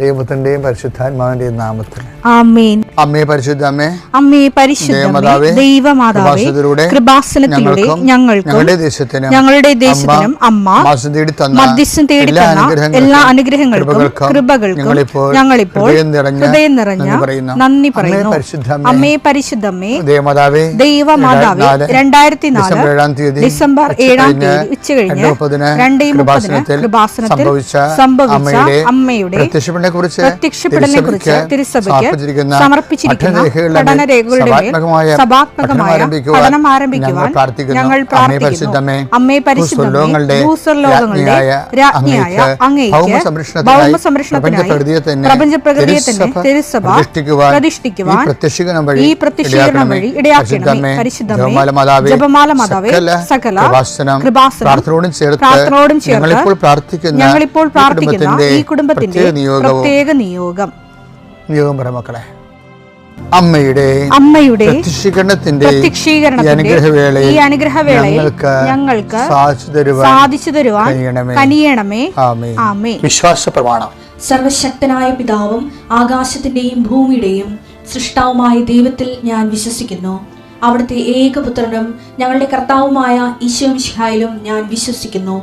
ദൈവത്തിന്റെയും പരിശുദ്ധാത്മാവിന്റെയും നാമത്തിൽ ആമേൻ. അമ്മേ പരിശുദ്ധ അമ്മേ, അമ്മേ പരിശുദ്ധ ദൈവമാതാവേ, കൃപാസനത്തിലൂടെ ഞങ്ങൾക്കും ഞങ്ങളുടെ ദേശത്തിനും അമ്മ മധ്യസ്ഥം തേടി തന്ന എല്ലാ അനുഗ്രഹങ്ങൾക്കും കൃപകൾക്കും ഞങ്ങളിപ്പോൾ ഹൃദയം നിറഞ്ഞ നന്ദി പറയുന്നു. അമ്മേ പരിശുദ്ധമ്മേ, ദൈവമാതാവേ, 2004 ഡിസംബർ 7 ഉച്ചകഴിഞ്ഞ് 2:30 കൃപാസനത്തിൽ സംഭവിച്ച അമ്മയുടെ പ്രത്യക്ഷപ്പെടലിനെ കുറിച്ച് തിരുസഭയ്ക്ക് സമർപ്പിച്ചിരിക്കുന്ന പഠനരേഖകളുടെ മേൽ സഭാത്മകമായ പഠനം ആരംഭിക്കുവാൻ ഞങ്ങൾ പ്രാർത്ഥിക്കുന്നു. അമ്മേ പരിശുദ്ധമേ, ഭൂസ്വർലോകങ്ങളുടെ രാജ്ഞിയായ അങ്ങേയ്ക്ക് ഭൗമ സംരക്ഷണത്തിനായി പ്രപഞ്ച പ്രകൃതിയെ തിരുസഭ പ്രതിഷ്ഠിക്കുവാൻ ഈ പ്രത്യക്ഷീകരണം വഴി ഇടയാക്കണമേ. പരിശുദ്ധമേ, ജപമാല മാതാവേ, സകല കൃപാസനം പ്രാർത്ഥനയോടും ചേർത്ത് ഞങ്ങളിപ്പോൾ പ്രാർത്ഥിക്കുന്ന ഈ കുടുംബത്തിന്റെ പ്രത്യേക നിയോഗം മക്കളെ, അമ്മയുടെ ഈ അനുഗ്രഹവേളയിൽ ഞങ്ങൾക്ക് സാധിച്ചു തരുവാൻ കനിയണമേ. ആമേൻ. വിശ്വാസ പ്രമാണം. സർവശക്തനായ പിതാവും ആകാശത്തിന്റെയും ഭൂമിയുടെയും സൃഷ്ടാവുമായ ദൈവത്തിൽ ഞാൻ വിശ്വസിക്കുന്നു. അവിടുത്തെ ഏകപുത്രനും ഞങ്ങളുടെ കർത്താവുമായ ഈശോ മിശിഹായിലും ഞാൻ വിശ്വസിക്കുന്നു.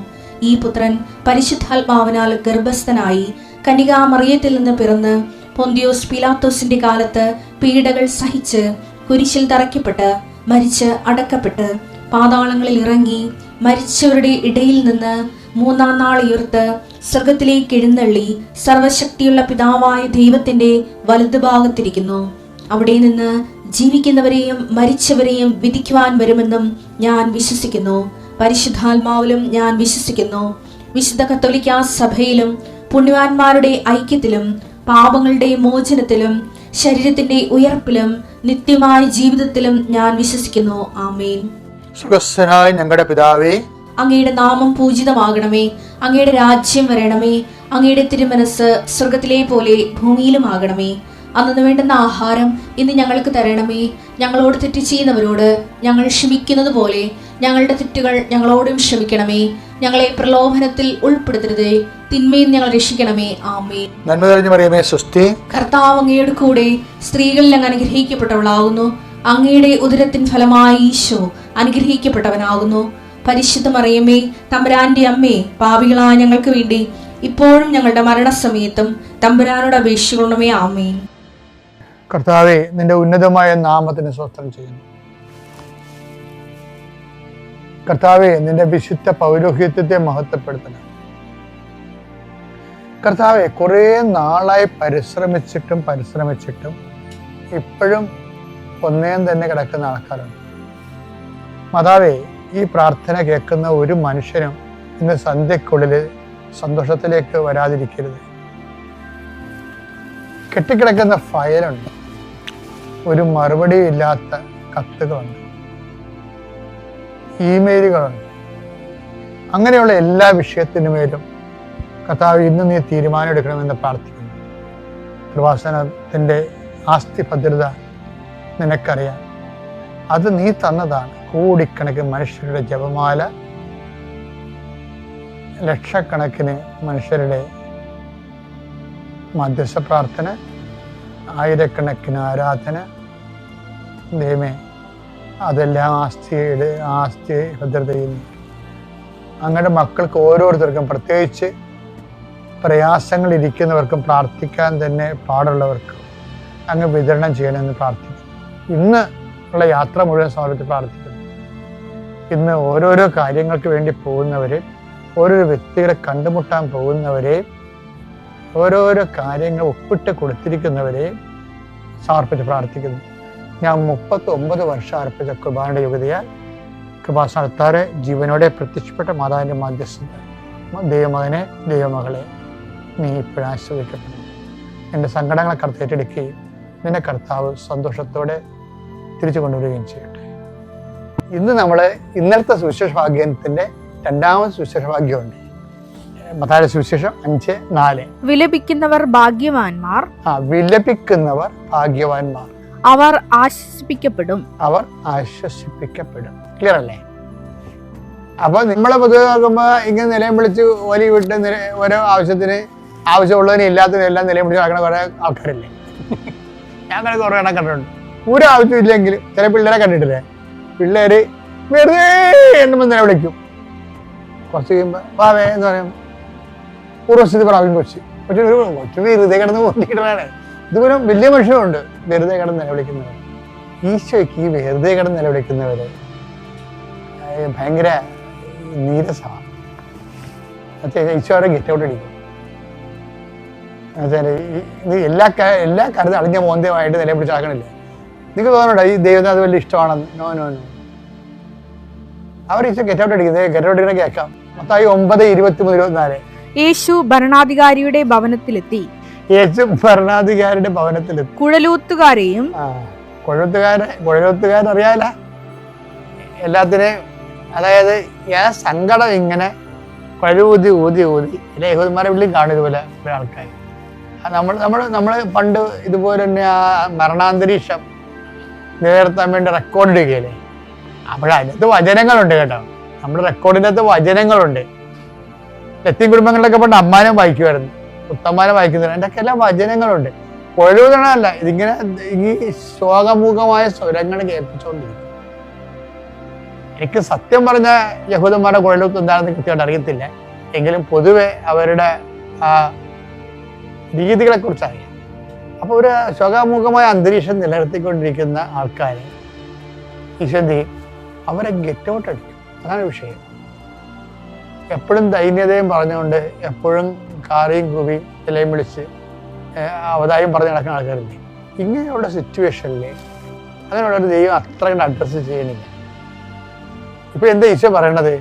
ഈ പുത്രൻ പരിശുദ്ധാത്മാവിനാൽ ഗർഭസ്ഥനായി കന്യകാമറിയത്തിൽ നിന്ന് പിറന്ന് പൊന്തിയോസ് പീലാത്തോസിന്റെ കാലത്ത് പീഡകൾ സഹിച്ച് കുരിശിൽ തറയ്ക്കപ്പെട്ട് മരിച്ച് അടക്കപ്പെട്ട് പാതാളങ്ങളിൽ ഇറങ്ങി മരിച്ചവരുടെ ഇടയിൽ നിന്ന് 3-ാം നാൾ ഉയർത്ത് സ്വർഗത്തിലേക്ക് എഴുന്നള്ളി സർവശക്തിയുള്ള പിതാവായ ദൈവത്തിന്റെ വലതുഭാഗത്തിരിക്കുന്നു. അവിടെ നിന്ന് ജീവിക്കുന്നവരെയും മരിച്ചവരെയും വിധിക്കുവാൻ വരുമെന്നും ഞാൻ വിശ്വസിക്കുന്നു. പരിശുദ്ധാത്മാവിലും ഞാൻ വിശ്വസിക്കുന്നു. വിശുദ്ധ കത്തോലിക്കാ സഭയിലും പുണ്യവാന്മാരുടെ ഐക്യത്തിലും പാപങ്ങളുടെ മോചനത്തിലും ശരീരത്തിന്റെ ഉയർപ്പിലും നിത്യമായ ജീവിതത്തിലും ഞാൻ വിശ്വസിക്കുന്നു. ആമേൻ. സ്വർഗ്ഗസ്ഥനായ ഞങ്ങളുടെ പിതാവേ, അങ്ങയുടെ നാമം പൂജിതമാകണമേ. അങ്ങയുടെ രാജ്യം വരണമേ. അങ്ങയുടെ തിരുമനസ് സ്വർഗത്തിലെ പോലെ ഭൂമിയിലും ആകണമേ. അന്നു വേണ്ടുന്ന ആഹാരം ഇന്ന് ഞങ്ങൾക്ക് തരണമേ. ഞങ്ങളോട് തെറ്റ് ചെയ്യുന്നവരോട് ഞങ്ങൾ ക്ഷമിക്കുന്നത് പോലെ ഞങ്ങളുടെ തെറ്റുകൾ ഞങ്ങളോടും ക്ഷമിക്കണമേ. ഞങ്ങളെ പ്രലോഭനത്തിൽ ഉൾപ്പെടുത്തരുതേ, തിന്മയിൽ ഞങ്ങൾ രക്ഷിക്കണമേ. ആമേൻ. നന്മ നിറഞ്ഞ മറിയമേ, സ്വസ്തി. കർത്താവ് അങ്ങയുടെ കൂടെ സ്ത്രീകളിൽ അങ്ങ് അനുഗ്രഹിക്കപ്പെട്ടവളാകുന്നു. അങ്ങയുടെ ഉദരത്തിൻ ഫലമായി ഈശോ അനുഗ്രഹിക്കപ്പെട്ടവനാകുന്നു. പരിശുദ്ധ മറിയമേ, തമ്പുരാന്റെ അമ്മേ, പാപികളായ ഞങ്ങൾക്ക് വേണ്ടി ഇപ്പോഴും ഞങ്ങളുടെ മരണസമയത്തും തമ്പുരാനോട് അപേക്ഷിക്കണമേ. ആമേൻ. കർത്താവേ, നിന്റെ ഉന്നതമായ നാമത്തിന് സ്തോത്രം ചെയ്യുന്നു. കർത്താവേ, നിന്റെ വിശുദ്ധ പൗരോഹിത്യത്തെ മഹത്വപ്പെടുത്തണം. കർത്താവെ, കുറേ നാളായി പരിശ്രമിച്ചിട്ടും ഇപ്പോഴും ഒന്നേം തന്നെ കിടക്കുന്ന ആൾക്കാരുണ്ട്. മാതാവേ, ഈ പ്രാർത്ഥന കേൾക്കുന്ന ഒരു മനുഷ്യനും ഇന്ന് സന്ധ്യക്കുള്ളിൽ സന്തോഷത്തിലേക്ക് വരാതിരിക്കരുത്. കെട്ടിക്കിടക്കുന്ന ഫയലുണ്ട്, ഒരു മറുപടി ഇല്ലാത്ത കത്തുകളുണ്ട്, ഇമെയിലുകളുണ്ട്. അങ്ങനെയുള്ള എല്ലാ വിഷയത്തിനുമേലും കർത്താവ് ഇന്ന് നീ തീരുമാനം എടുക്കണമെന്ന് പ്രാർത്ഥിക്കുന്നു. കൃപാസനത്തിൻ്റെ ആസ്തി ഭദ്രത നിനക്കറിയാം. അത് നീ തന്നതാണ്. കോടിക്കണക്കിന് മനുഷ്യരുടെ ജപമാല, ലക്ഷക്കണക്കിന് മനുഷ്യരുടെ മധ്യസ്ഥ പ്രാർത്ഥന, ആയിരക്കണക്കിന് ആരാധന. ദൈവമേ, അതെല്ലാം ആസ്തി ഭദ്രതയിൽ അങ്ങയുടെ മക്കൾക്ക് ഓരോരുത്തർക്കും, പ്രത്യേകിച്ച് പ്രയാസങ്ങൾ ഇരിക്കുന്നവർക്കും പ്രാർത്ഥിക്കാൻ തന്നെ പാടുള്ളവർക്കും അങ്ങ് വിതരണം ചെയ്യണമെന്ന് പ്രാർത്ഥിക്കുന്നു. ഇന്ന് ഉള്ള യാത്ര മുഴുവൻ സമർപ്പിച്ച് പ്രാർത്ഥിക്കുന്നു. ഇന്ന് ഓരോരോ കാര്യങ്ങൾക്ക് വേണ്ടി പോകുന്നവരെ, ഓരോരോ വ്യക്തികളെ കണ്ടുമുട്ടാൻ പോകുന്നവരെ, ഓരോരോ കാര്യങ്ങൾ ഒപ്പിട്ട് കൊടുത്തിരിക്കുന്നവരെ സമർപ്പിച്ച് പ്രാർത്ഥിക്കുന്നു. ഞാൻ 39 വർഷം അർപ്പിച്ച കുർബാനയുടെ യോഗ്യതയാൽ കൃപാസനത്താറെ ജീവനോടെ പ്രത്യക്ഷപ്പെട്ട മാതാവിൻ്റെ മധ്യസ്ഥത, ദൈവമകനെ, ദൈവമകളെ, നീ ഇപ്പോഴും ആശ്രയിക്കപ്പെടുന്നു. എൻ്റെ സങ്കടങ്ങളെ കർത്താവ് ഏറ്റെടുക്കുകയും നിന്നെ കർത്താവ് സന്തോഷത്തോടെ തിരിച്ചു കൊണ്ടുവരികയും ചെയ്യട്ടെ. ഇന്ന് നമ്മൾ ഇന്നലത്തെ സുവിശേഷ ഭാഗ്യത്തിൻ്റെ 2ാമത് സുവിശേഷ ഭാഗ്യമുണ്ട്. മത്തായിയുടെ സുവിശേഷം 5:4. വിലപിക്കുന്നവർ ഭാഗ്യവാന്മാർ, വിലപിക്കുന്നവർ ഭാഗ്യവാന്മാർ, അവർ ആശ്വസിപ്പിക്കപ്പെടും. ക്ലിയർ അല്ലേ? അപ്പൊ നമ്മളെ പൊതുവെ നോക്കുമ്പോ ഇങ്ങനെ നിലയം വിളിച്ച് ഓലി വിട്ട് ഓരോ ആവശ്യത്തിന് ആവശ്യമുള്ളതിനും ഇല്ലാത്തതിനും എല്ലാം നിലപിടിച്ച് നടക്കുന്ന കുറെ ആൾക്കാരില്ലേ? ഞങ്ങൾ കുറെ എണ്ണം കണ്ടിട്ടുണ്ട്. ഒരു ആവശ്യമില്ലെങ്കിലും ചില പിള്ളേരെ കണ്ടിട്ടില്ലേ, പിള്ളേര് വെറുതെ എണ്ണുമ്പോൾ നിലവിളിക്കും. കുറച്ച് കഴിയുമ്പോൾ വാവേ എന്ന് പറയും. പൂർവസ്ഥിതി പ്രാപിക്കും കൊച്ചു വെറുതെ കിടന്ന് കൊണ്ടിട്ടാണ്. ഇതുപോലെ വലിയ മനുഷ്യരുണ്ട് വെറുതെ കിടന്ന് നിലവിളിക്കുന്നവർ. ഈശോയ്ക്ക് ഈ വെറുതെ കിടന്ന് നിലവിളിക്കുന്നവര് ഭയങ്കര നീരസമാണ്. ഈശോയുടെ ഗെറ്റ് ഔട്ട് അടിക്കും. എന്നുവെച്ചാൽ ഇത് എല്ലാ കാര്യത്തിലും അളിഞ്ഞ മോന്തമായിട്ട് നിലപിടിച്ച് നടക്കണില്ലേ? നിങ്ങൾക്ക് തോന്നണ്ട ഈ ദൈവത്തിന് അത് വലിയ ഇഷ്ടമാണെന്ന്? No no no. അവർ ഈശോ ഗെറ്റ് ഔട്ട് അടിക്കുന്നത്. ഗെറ്റ് ഔട്ട് അടിക്കുന്ന കേൾക്കാം. മത്തായി 9:23-24. യേശു ഭരണാധികാരിയുടെ ഭവനത്തിലെത്തി. കുഴലൂത്തുകാരെയും കുഴലൂത്തുകാരറിയാല എല്ലാത്തിനെയും. അതായത് സങ്കടം ഇങ്ങനെ ഊതി യഹൂദന്മാരെ വിളിയും കാണും ഇതുപോലെ കുറെ ആൾക്കാർ. നമ്മൾ പണ്ട് ഇതുപോലെ തന്നെ ആ മരണാന്തരീക്ഷം നിലനിർത്താൻ വേണ്ടി റെക്കോർഡ് ഇടുകയല്ലേ? അപ്പോഴതിനകത്ത് വചനങ്ങളുണ്ട് കേട്ടോ. നമ്മുടെ റെക്കോർഡിൻ്റെ അകത്ത് വചനങ്ങളുണ്ട്. ലത്തീൻ കുടുംബങ്ങളിലൊക്കെ പണ്ട് അമ്മാനും വായിക്കുമായിരുന്നു, ഉത്തമ്മാനും വായിക്കുന്നില്ല. എൻ്റെ ഒക്കെ എല്ലാം വചനങ്ങളുണ്ട്. കൊഴുതണല്ല, ഇതിങ്ങനെ ഈ ശോകമുഖമായ സ്വരങ്ങൾ കേൾപ്പിച്ചുകൊണ്ടിരിക്കും. എനിക്ക് സത്യം പറഞ്ഞ യഹൂദന്മാരുടെ കുഴലൂത്ത് എന്താണെന്ന് കൃത്യമായിട്ട് അറിയത്തില്ല. എങ്കിലും പൊതുവെ അവരുടെ ആ രീതികളെ കുറിച്ച് അറിയാം. അപ്പോൾ ഒരു ശോകാമുഖമായ അന്തരീക്ഷം നിലനിർത്തിക്കൊണ്ടിരിക്കുന്ന ആൾക്കാരെ ഈശ്വന്തി അവരെ ഗെറ്റ് ഔട്ട് അടിക്കും. അതാണ് വിഷയം. എപ്പോഴും ദൈന്യതയും പറഞ്ഞുകൊണ്ട് എപ്പോഴും കാറിയും കുവിയും ഇലയും വിളിച്ച് അവതാരം പറഞ്ഞ് നടക്കുന്ന ആൾക്കാരില്ലേ? ഇങ്ങനെയുള്ള സിറ്റുവേഷനിൽ അങ്ങനെയുള്ളൊരു ദൈവം അത്ര കണ്ട് അഡ്രസ്സ് ചെയ്യണില്ല. ഇപ്പൊ എന്താ ഈശോ പറയണത്?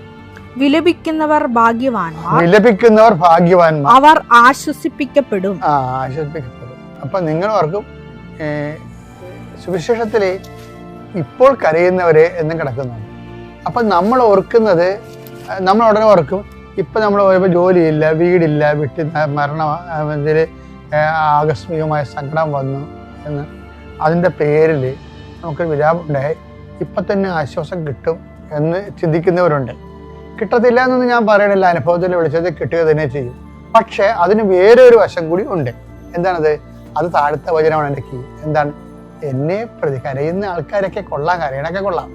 വിലപിക്കുന്നവർ ഭാഗ്യവാന്മാർ, അവർ ആശ്വസിപ്പിക്കപ്പെടും. ആശ്വസിപ്പിക്കപ്പെടും. അപ്പൊ നിങ്ങൾ ഓർക്കും സുവിശേഷത്തില് ഇപ്പോൾ കരയുന്നവരെ എന്നും കിടക്കുന്നുണ്ട്. അപ്പൊ നമ്മൾ ഓർക്കുന്നത്, നമ്മൾ ഉടനെ ഓർക്കും ഇപ്പൊ നമ്മൾ പോയപ്പോൾ ജോലിയില്ല, വീടില്ല, വീട്ടിൽ മരണം, ഇതിൽ ആകസ്മികമായ സങ്കടം വന്നു എന്ന് അതിൻ്റെ പേരിൽ നമുക്കൊരു വിലാപമുണ്ടായി ഇപ്പം തന്നെ ആശ്വാസം കിട്ടും എന്ന് ചിന്തിക്കുന്നവരുണ്ട്. കിട്ടത്തില്ല എന്നൊന്നും ഞാൻ പറയണില്ല. അനുഭവത്തിൽ വിളിച്ചത് കിട്ടുക തന്നെ ചെയ്യും. പക്ഷെ അതിന് വേറെ ഒരു വശം കൂടി ഉണ്ട്. എന്താണത്? അത് താഴത്തെ വചനമാണ് എൻ്റെ കീ. എന്താണ്? എന്നെ പ്രതി കരയുന്ന ആൾക്കാരൊക്കെ കൊള്ളാം, കരയണൊക്കെ കൊള്ളാം.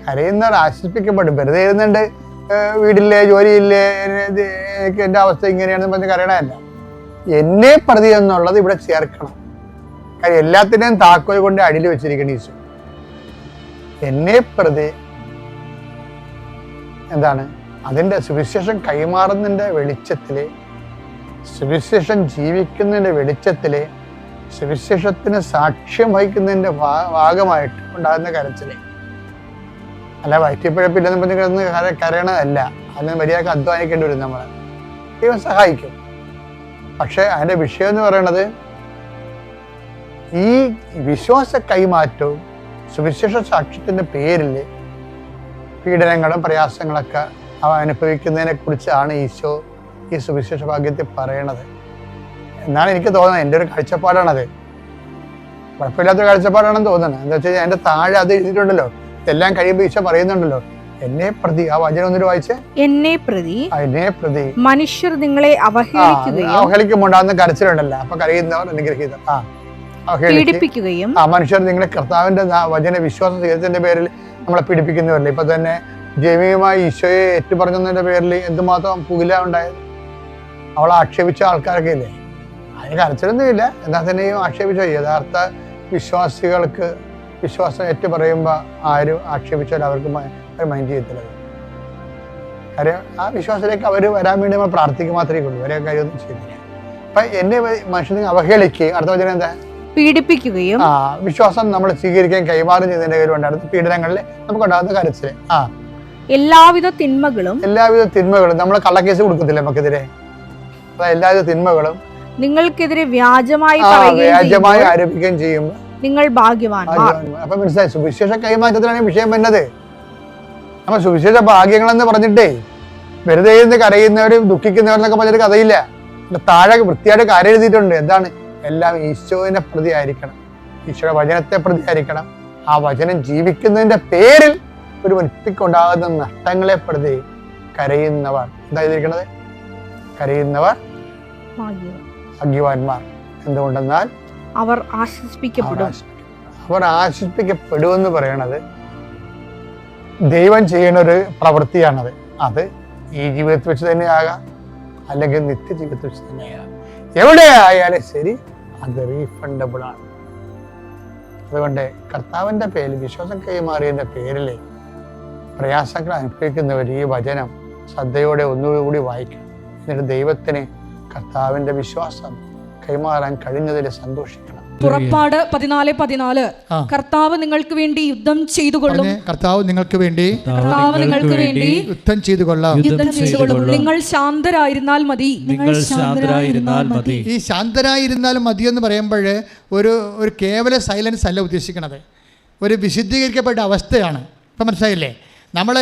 കരയുന്നവർ ആശ്വസിപ്പിക്കപ്പെടും. വെറുതെ ഇരുന്നുണ്ട് വീടില്ലേ, ജോലിയില്ലേ, എനിക്ക് എൻ്റെ അവസ്ഥ ഇങ്ങനെയാണെന്ന് പറഞ്ഞ് കരയണമല്ല. എന്നെ പ്രതി എന്നുള്ളത് ഇവിടെ ചേർക്കണം. കാര്യം എല്ലാത്തിനെയും താക്കോൽ കൊണ്ട് അടിയിൽ വെച്ചിരിക്കണം ഈശോ. എന്നെ പ്രതി എന്താണ്? അതിൻ്റെ സുവിശേഷം കൈമാറുന്നതിൻ്റെ വെളിച്ചത്തില്, സുവിശേഷം ജീവിക്കുന്നതിൻ്റെ വെളിച്ചത്തില്, സുവിശേഷത്തിന് സാക്ഷ്യം വഹിക്കുന്നതിൻ്റെ ഭാഗമായിട്ട് ഉണ്ടാകുന്ന കരച്ചില്. അല്ല വയറ്റിപ്പഴപ്പില്ലെന്ന് പറഞ്ഞ് കിടന്ന് കരയണതല്ല. അതിന് മര്യാദക്ക് അധ്വാനിക്കേണ്ടി വരും. നമ്മൾ ദൈവം സഹായിക്കും. പക്ഷെ അതിൻ്റെ വിഷയം എന്ന് പറയുന്നത് ഈ വിശ്വാസ കൈമാറ്റവും സുവിശേഷ സാക്ഷ്യത്തിൻ്റെ പേരിൽ പീഡനങ്ങളും പ്രയാസങ്ങളൊക്കെ അനുഭവിക്കുന്നതിനെ കുറിച്ചാണ് ഈശോ ഈ സുവിശേഷ ഭാഗ്യത്തിൽ പറയണത് എന്നാണ് എനിക്ക് തോന്നുന്നത്. എൻ്റെ ഒരു കാഴ്ചപ്പാടാണത്. കുഴപ്പമില്ലാത്തൊരു കാഴ്ചപ്പാടാണെന്ന് തോന്നുന്നത്. എന്താ വെച്ച് കഴിഞ്ഞാൽ എൻ്റെ താഴെ അത് എഴുതിയിട്ടുണ്ടല്ലോ. ഇതെല്ലാം കഴിയുമ്പോൾ ഈശോ പറയുന്നുണ്ടല്ലോ, എന്നെ പ്രതി. ആ വചനം ഒന്നിട്ട് വായിച്ച്. എന്നെ പ്രതി മനുഷ്യർ നിങ്ങളെ അവഹേളിക്കുമ്പോണ്ടാകുന്ന കരച്ചിലുണ്ടല്ലോ. അപ്പൊ കരയുന്നവർ അനുഗ്രഹീതർ. പീഡിപ്പിക്കുകയും മനുഷ്യർ നിങ്ങളെ കർത്താവിന്റെ വചന വിശ്വാസ ജീവിതത്തിന്റെ പേരിൽ നമ്മളെ പീഡിപ്പിക്കുന്നവരല്ലേ. ഇപ്പൊ തന്നെ ജമീയമായി ഈശോയെ ഏറ്റുപറഞ്ഞതിന്റെ പേരിൽ എന്തുമാത്രം പുകില ഉണ്ടായത്. അവളെ ആക്ഷേപിച്ച ആൾക്കാരൊക്കെ ഇല്ലേ? അതിന് കരച്ചിലൊന്നുമില്ല. എന്നാൽ തന്നെയും ആക്ഷേപിച്ച യഥാർത്ഥ വിശ്വാസികൾക്ക് വിശ്വാസം ഏറ്റു പറയുമ്പോൾ ആരും ആക്ഷേപിച്ചാൽ അവർക്ക് മൈൻഡ് ചെയ്യത്തില്ല. കാര്യം ആ വിശ്വാസത്തിലേക്ക് അവർ വരാൻ വേണ്ടി നമ്മൾ പ്രാർത്ഥിക്കുക മാത്രമേ ഉള്ളൂ. വരെ കാര്യമൊന്നും ചെയ്തില്ല. അപ്പൊ എന്നെ മനുഷ്യനെ അവഹേളിക്കുകയും അടുത്ത വചനം എന്താ? പീഡിപ്പിക്കുകയും വിശ്വാസം നമ്മൾ സ്വീകരിക്കാൻ കൈമാറും ചെയ്യുന്നതിന്റെ കാര്യമുണ്ട്. അടുത്ത പീഡനങ്ങളിൽ നമുക്കുണ്ടാകുന്ന കരച്ചില്. എല്ലാവിധ തിന്മകളും നമ്മൾ കള്ളക്കേസ് കൊടുക്കത്തില്ല നമുക്കെതിരെ. എല്ലാവിധ തിന്മകളും നിങ്ങൾക്കെതിരെ വ്യാജമായി ആരോപിക്കുകയും ചെയ്യുമ്പോൾ നിങ്ങൾ ഭാഗ്യവാന്മാർ. അപ്പൊ മനസ്സിലായി, സുവിശേഷ കൈമാറ്റത്തിലാണ് വിഷയം വരുന്നത്. നമ്മൾ സുവിശേഷ ഭാഗ്യങ്ങളെന്ന് പറഞ്ഞിട്ടേ വെറുതെ ഇരുന്ന് കരയുന്നവരും ദുഃഖിക്കുന്നവരെന്നൊക്കെ പറഞ്ഞൊരു കഥയില്ല. താഴെ വൃത്തിയായിട്ട് കാര്യം എഴുതിയിട്ടുണ്ട്. എന്താണ്? എല്ലാം ഈശോനെ പ്രതി ആയിരിക്കണം, ഈശോയുടെ വചനത്തെ പ്രതി ആയിരിക്കണം. ആ വചനം ജീവിക്കുന്നതിന്റെ പേരിൽ ഒരു വ്യക്തിക്കുണ്ടാകുന്ന നഷ്ടങ്ങളെ പ്രതി കരയുന്നവർ. എന്താ എഴുതിയിരിക്കണത്? കരയുന്നവർ ഭാഗ്യവാന്മാർ. എന്തുകൊണ്ടെന്നാൽ അവർ ആശ്വസിപ്പിക്കപ്പെടും. അവർ ആശ്വസിപ്പിക്കപ്പെടുമെന്ന് പറയണത് ദൈവം ചെയ്യുന്ന ഒരു പ്രവൃത്തിയാണത്. അത് ഈ ജീവിതത്തിൽ വെച്ച് തന്നെ ആകാം, അല്ലെങ്കിൽ നിത്യജീവിതത്തിൽ വെച്ച് തന്നെയാകാം. എവിടെ ആയാലും ശരി, അത് റീഫണ്ടബിൾ ആണ്. അതുകൊണ്ട് കർത്താവിൻ്റെ പേരിൽ, വിശ്വാസം കൈമാറിയതിൻ്റെ പേരിൽ പ്രയാസങ്ങൾ അനുഭവിക്കുന്നവർ ഈ വചനം ശ്രദ്ധയോടെ ഒന്നുകൂടി വായിക്കണം. എന്നിട്ട് ദൈവത്തിന് കർത്താവിൻ്റെ വിശ്വാസം കൈമാറാൻ കഴിഞ്ഞതിൽ സന്തോഷിക്കണം. പുറപ്പാട് 14:14 കർത്താവ് നിങ്ങൾക്ക് വേണ്ടി യുദ്ധം ചെയ്തുകൊള്ളും. കർത്താവ് നിങ്ങൾക്ക് വേണ്ടി യുദ്ധം ചെയ്തുകൊള്ളാം. നിങ്ങൾ ശാന്തരായിരുന്നാൽ മതി. ഈ ശാന്തരായിരുന്നാൽ മതി എന്ന് പറയുമ്പോൾ ഒരു കേവല സൈലൻസ് അല്ല ഉദ്ദേശിക്കുന്നത്, ഒരു വിശുദ്ധീകരിക്കപ്പെട്ട അവസ്ഥയാണ്. ഇപ്പം മനസ്സിലായില്ലേ? നമ്മൾ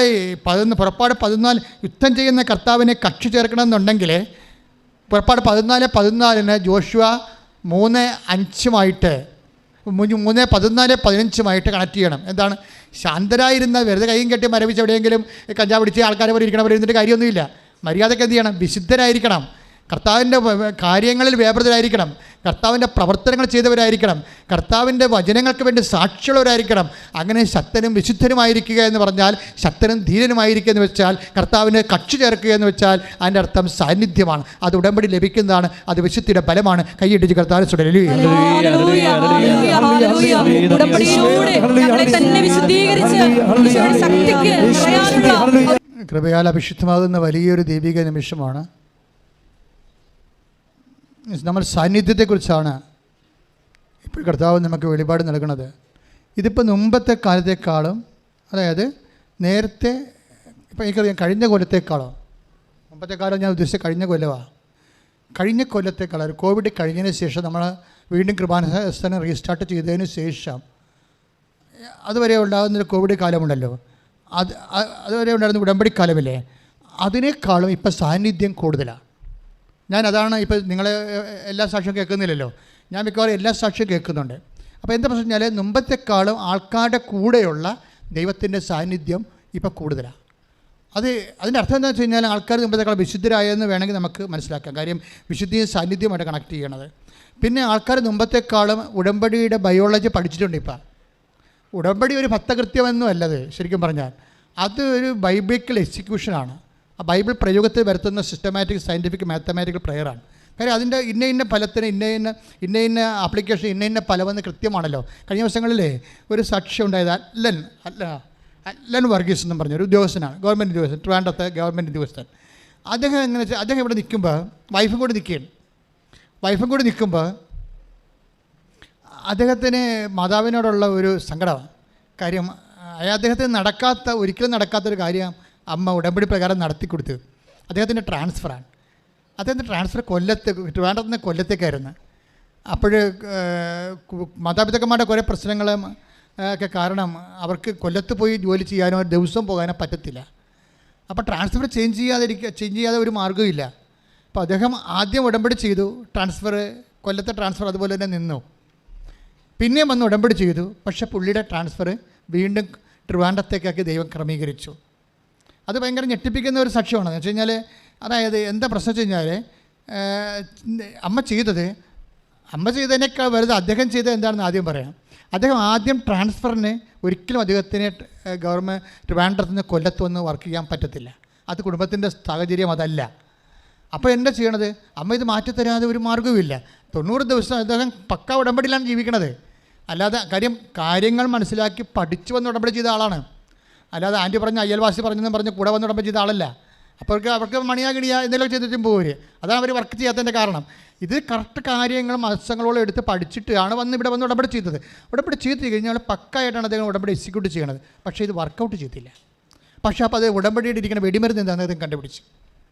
പുറപ്പാട് 14 യുദ്ധം ചെയ്യുന്ന കർത്താവിനെ കക്ഷി ചേർക്കണമെന്നുണ്ടെങ്കിൽ പുറപ്പാട് 14:14 ജോഷുവ 3:5 3:14-15 കണക്ട് ചെയ്യണം. എന്താണ്? ശാന്തരായിരുന്ന വെറുതെ കൈയും കെട്ടി മരവിച്ച് എവിടെയെങ്കിലും കഞ്ചാവ് പിടിച്ച് ആൾക്കാരെ പോലെ ഇരിക്കണം, ഇരുന്നിട്ട് കാര്യമൊന്നുമില്ല. മര്യാദയ്ക്ക് എന്ത് ചെയ്യണം? വിശുദ്ധരായിരിക്കണം, കർത്താവിൻ്റെ കാര്യങ്ങളിൽ വ്യാപൃതരായിരിക്കണം, കർത്താവിൻ്റെ പ്രവർത്തനങ്ങൾ ചെയ്തവരായിരിക്കണം, കർത്താവിൻ്റെ വചനങ്ങൾക്ക് വേണ്ടി സാക്ഷിയുള്ളവരായിരിക്കണം. അങ്ങനെ ശക്തനും വിശുദ്ധനുമായിരിക്കുക എന്ന് പറഞ്ഞാൽ, ശക്തനും ധീരനുമായിരിക്കുക എന്ന് വെച്ചാൽ, കർത്താവിന് കക്ഷി ചേർക്കുക എന്ന് വെച്ചാൽ അതിൻ്റെ അർത്ഥം സാന്നിധ്യമാണ്. അത് ഉടമ്പടി ലഭിക്കുന്നതാണ്, അത് വിശുദ്ധിയുടെ ബലമാണ്. കൈയിടിച്ച് കർത്താവിനെ കൃപയാൽ അഭിഷിക്തമാകുന്ന വലിയൊരു ദൈവിക നിമിഷമാണ്. നമ്മൾ സാന്നിധ്യത്തെക്കുറിച്ചാണ് ഇപ്പോൾ കർത്താവ് നമുക്ക് വെളിപാട് നൽകുന്നത്. ഇതിപ്പോൾ മുമ്പത്തെ കാലത്തേക്കാളും, അതായത് നേരത്തെ ഇപ്പോൾ എനിക്കറിയാം കഴിഞ്ഞ കൊല്ലത്തേക്കാളോ, മുമ്പത്തെ കാലം ഞാൻ ഉദ്ദേശിച്ച കഴിഞ്ഞ കൊല്ലമാണ്, കഴിഞ്ഞ കൊല്ലത്തേക്കാളും കോവിഡ് കഴിഞ്ഞതിന് ശേഷം നമ്മൾ വീണ്ടും കൃപാസനം റീസ്റ്റാർട്ട് ചെയ്തതിന് ശേഷം അതുവരെ ഉണ്ടാകുന്നൊരു കോവിഡ് കാലമുണ്ടല്ലോ, അതുവരെ ഉണ്ടായിരുന്ന ഉടമ്പടി കാലമില്ലേ, അതിനേക്കാളും ഇപ്പോൾ സാന്നിധ്യം കൂടുതലാണ്. അതാണ് ഇപ്പോൾ നിങ്ങളെ എല്ലാ സാക്ഷ്യം കേൾക്കുന്നില്ലല്ലോ, ഞാൻ മിക്കവാറും എല്ലാ സാക്ഷ്യം കേൾക്കുന്നുണ്ട്. അപ്പോൾ എന്താ പ്രശ്നം വെച്ചാൽ മുമ്പത്തെക്കാളും ആൾക്കാരുടെ കൂടെയുള്ള ദൈവത്തിൻ്റെ സാന്നിധ്യം ഇപ്പോൾ കൂടുതലാണ്. അതിൻ്റെ അർത്ഥം എന്താണെന്ന് വെച്ച് കഴിഞ്ഞാൽ ആൾക്കാർ മുമ്പത്തെക്കാളും വിശുദ്ധരായെന്ന് വേണമെങ്കിൽ നമുക്ക് മനസ്സിലാക്കാം. കാര്യം വിശുദ്ധിയും സാന്നിധ്യമായിട്ട് കണക്ട് ചെയ്യണത്. പിന്നെ ആൾക്കാർ മുമ്പത്തെക്കാളും ഉടമ്പടിയുടെ ബയോളജി പഠിച്ചിട്ടുണ്ട്. ഇപ്പം ഉടമ്പടി ഒരു ഭക്തകൃത്യമൊന്നും അല്ലത്. ശരിക്കും പറഞ്ഞാൽ അത് ഒരു ബൈബിളിക്കൽ എക്സിക്യൂഷനാണ്. ആ ബൈബിൾ പ്രയോഗത്തിൽ വരുത്തുന്ന സിസ്റ്റമാറ്റിക് സയൻറ്റിഫിക് മാത്തമാറ്റിക്കൽ പ്രയറാണ്. കാര്യം അതിൻ്റെ ഇന്ന ഫലത്തിന് ഇന്ന ആപ്ലിക്കേഷൻ ഇന്ന ഫലമെന്ന് കൃത്യമാണല്ലോ. കഴിഞ്ഞ ദിവസങ്ങളിലേ ഒരു സാക്ഷ്യം ഉണ്ടായത് അല്ലൻ വർഗീസ് എന്നും പറഞ്ഞ ഒരു ഉദ്യോഗസ്ഥനാണ്, ഗവൺമെൻറ് ഉദ്യോഗസ്ഥൻ, ട്രിവാൻഡ്രത്തെ ഗവൺമെൻറ് ഉദ്യോഗസ്ഥൻ. അദ്ദേഹം എങ്ങനെ വെച്ചാൽ അദ്ദേഹം ഇവിടെ നിൽക്കുമ്പോൾ വൈഫും കൂടി നിൽക്കുമ്പോൾ അദ്ദേഹത്തിന് മാതാവിനോടുള്ള ഒരു സങ്കടമാണ്. കാര്യം അദ്ദേഹത്തിന് ഒരിക്കലും നടക്കാത്തൊരു കാര്യം അമ്മ ഉടമ്പടി പ്രകാരം നടത്തിക്കൊടുത്തു. അദ്ദേഹത്തിൻ്റെ ട്രാൻസ്ഫറാണ്. അദ്ദേഹത്തിൻ്റെ ട്രാൻസ്ഫർ ട്രിവാൻഡ്രത്ത് നിന്ന് കൊല്ലത്തേക്കായിരുന്നു. അപ്പോൾ മാതാപിതാക്കന്മാരുടെ കുറേ പ്രശ്നങ്ങൾ ഒക്കെ കാരണം അവർക്ക് കൊല്ലത്ത് പോയി ജോലി ചെയ്യാനോ ദിവസം പോകാനോ പറ്റത്തില്ല. അപ്പോൾ ട്രാൻസ്ഫർ ചേഞ്ച് ചെയ്യാതെ ഒരു മാർഗ്ഗമില്ല. അപ്പോൾ അദ്ദേഹം ആദ്യം ഉടമ്പടി ചെയ്തു, കൊല്ലത്തെ ട്രാൻസ്ഫർ അതുപോലെ തന്നെ നിന്നു. പിന്നെയും വന്ന് ഉടമ്പടി ചെയ്തു. പക്ഷേ പുള്ളിയുടെ ട്രാൻസ്ഫർ വീണ്ടും ട്രിവാൻഡ്രത്തേക്കാക്കി ദൈവം ക്രമീകരിച്ചു. അത് ഭയങ്കര ഞെട്ടിപ്പിക്കുന്ന ഒരു സാക്ഷ്യമാണ്. എന്ന് വെച്ച് കഴിഞ്ഞാൽ അതായത് എന്താ പ്രശ്നം വെച്ച് കഴിഞ്ഞാൽ അമ്മ ചെയ്തതിനേക്കാൾ വലുത് അദ്ദേഹം ചെയ്തത് എന്താണെന്ന് ആദ്യം പറയാം. അദ്ദേഹം ആദ്യം ട്രാൻസ്ഫറിന് ഒരിക്കലും അദ്ദേഹത്തിന് ട്രിവാൻഡ്രത്ത് നിന്ന് കൊല്ലത്ത് വന്ന് വർക്ക് ചെയ്യാൻ പറ്റത്തില്ല. അത് കുടുംബത്തിൻ്റെ സാഹചര്യം അതല്ല. അപ്പോൾ എന്താ ചെയ്യണത്? അമ്മ ഇത് മാറ്റിത്തരാതെ ഒരു മാർഗ്ഗവുമില്ല. 90 ദിവസം അദ്ദേഹം പക്ക ഉടമ്പടിയിലാണ് ജീവിക്കണത്. അല്ലാതെ കാര്യങ്ങൾ മനസ്സിലാക്കി പഠിച്ചു വന്ന് ഉടമ്പടി ചെയ്ത ആളാണ്. അല്ലാതെ ആൻറ്റി പറഞ്ഞ അയൽവാസി പറഞ്ഞെന്ന് പറഞ്ഞ് കൂടെ വന്ന് ഉടമ്പടി ചെയ്ത ആളല്ല. അപ്പോൾ അവർക്ക് മണിയാ കിണിയാ എന്തെങ്കിലും ചെയ്തിട്ടും പോര്. അതാണ് അവർ വർക്ക് ചെയ്യാത്തതിൻ്റെ കാരണം. ഇത് കറക്റ്റ് കാര്യങ്ങൾ മാസങ്ങളോളം എടുത്ത് പഠിച്ചിട്ടാണ് ഇവിടെ വന്ന് ഉടമ്പടി ചെയ്തത്. ഉടമ്പടി ചെയ്ത് കഴിഞ്ഞാൽ പക്കായിട്ടാണ് അദ്ദേഹം ഉടമ്പടി എക്സിക്യൂട്ട് ചെയ്യണത്. പക്ഷേ ഇത് വർക്കൗട്ട് ചെയ്തില്ല. പക്ഷേ അപ്പോൾ അത് ഉടമ്പടിയുടെ ഇരിക്കുന്ന വെടിമരുന്ന് എന്താണെന്ന് അദ്ദേഹം കണ്ടുപിടിച്ചു.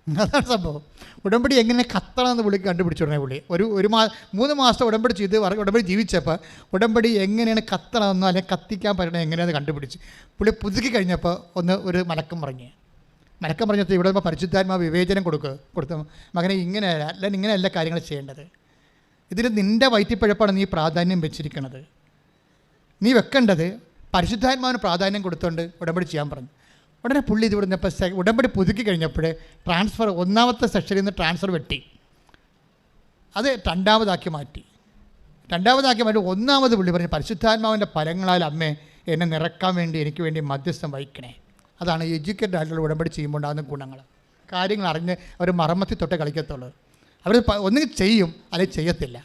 അതാണ് സംഭവം. ഉടമ്പടി എങ്ങനെ കത്തണമെന്ന് പുള്ളിക്ക് കണ്ടുപിടിച്ചു. ഉടനെ പുള്ളി 3 മാസം ഉടമ്പടി ചെയ്ത് ഉടമ്പടി ജീവിച്ചപ്പോൾ ഉടമ്പടി എങ്ങനെയാണ് കത്തണമെന്നോ അല്ലെങ്കിൽ കത്തിക്കാൻ പറ്റണോ എങ്ങനെയാണെന്ന് കണ്ടുപിടിച്ച് പുള്ളി പുതുക്കി കഴിഞ്ഞപ്പോൾ ഒരു മലക്കം പറഞ്ഞപ്പോൾ ഇവിടെ പരിശുദ്ധാത്മാ വിവേചനം കൊടുത്തു മകനെ ഇങ്ങനെയല്ല കാര്യങ്ങൾ ചെയ്യേണ്ടത്. ഇതിൽ നിൻ്റെ വയറ്റിപ്പഴപ്പാണ് നീ പ്രാധാന്യം വെച്ചിരിക്കുന്നത്. നീ വെക്കേണ്ടത് പരിശുദ്ധാത്മാവിന് പ്രാധാന്യം കൊടുത്തുകൊണ്ട് ഉടമ്പടി ചെയ്യാൻ പറഞ്ഞു. ഉടനെ പുള്ളി ഇത് വിടുന്നപ്പോൾ ഉടമ്പടി പുതുക്കി കഴിഞ്ഞപ്പോൾ ട്രാൻസ്ഫർ 1ാമത്തെ സെക്ഷനിൽ നിന്ന് ട്രാൻസ്ഫർ വെട്ടി. അത് രണ്ടാമതാക്കി മാറ്റി. ഒന്നാമത് പുള്ളി പറഞ്ഞു, പരിശുദ്ധാത്മാവിൻ്റെ ഫലങ്ങളാൽ അമ്മേ എന്നെ നിറക്കാൻ വേണ്ടി എനിക്ക് വേണ്ടി മധ്യസ്ഥം വഹിക്കണേ. അതാണ് എഡ്യൂക്കേറ്റഡ് ആയിട്ടുള്ള ഉടമ്പടി ചെയ്യുമ്പോൾ ഉണ്ടാകുന്ന ഗുണങ്ങൾ. കാര്യങ്ങൾ അറിഞ്ഞ് അവർ മറമത്തിൽ തൊട്ട് കളിക്കത്തുള്ളൂ. അവർ ഒന്നുകിൽ ചെയ്യും അല്ലെങ്കിൽ ചെയ്യത്തില്ല.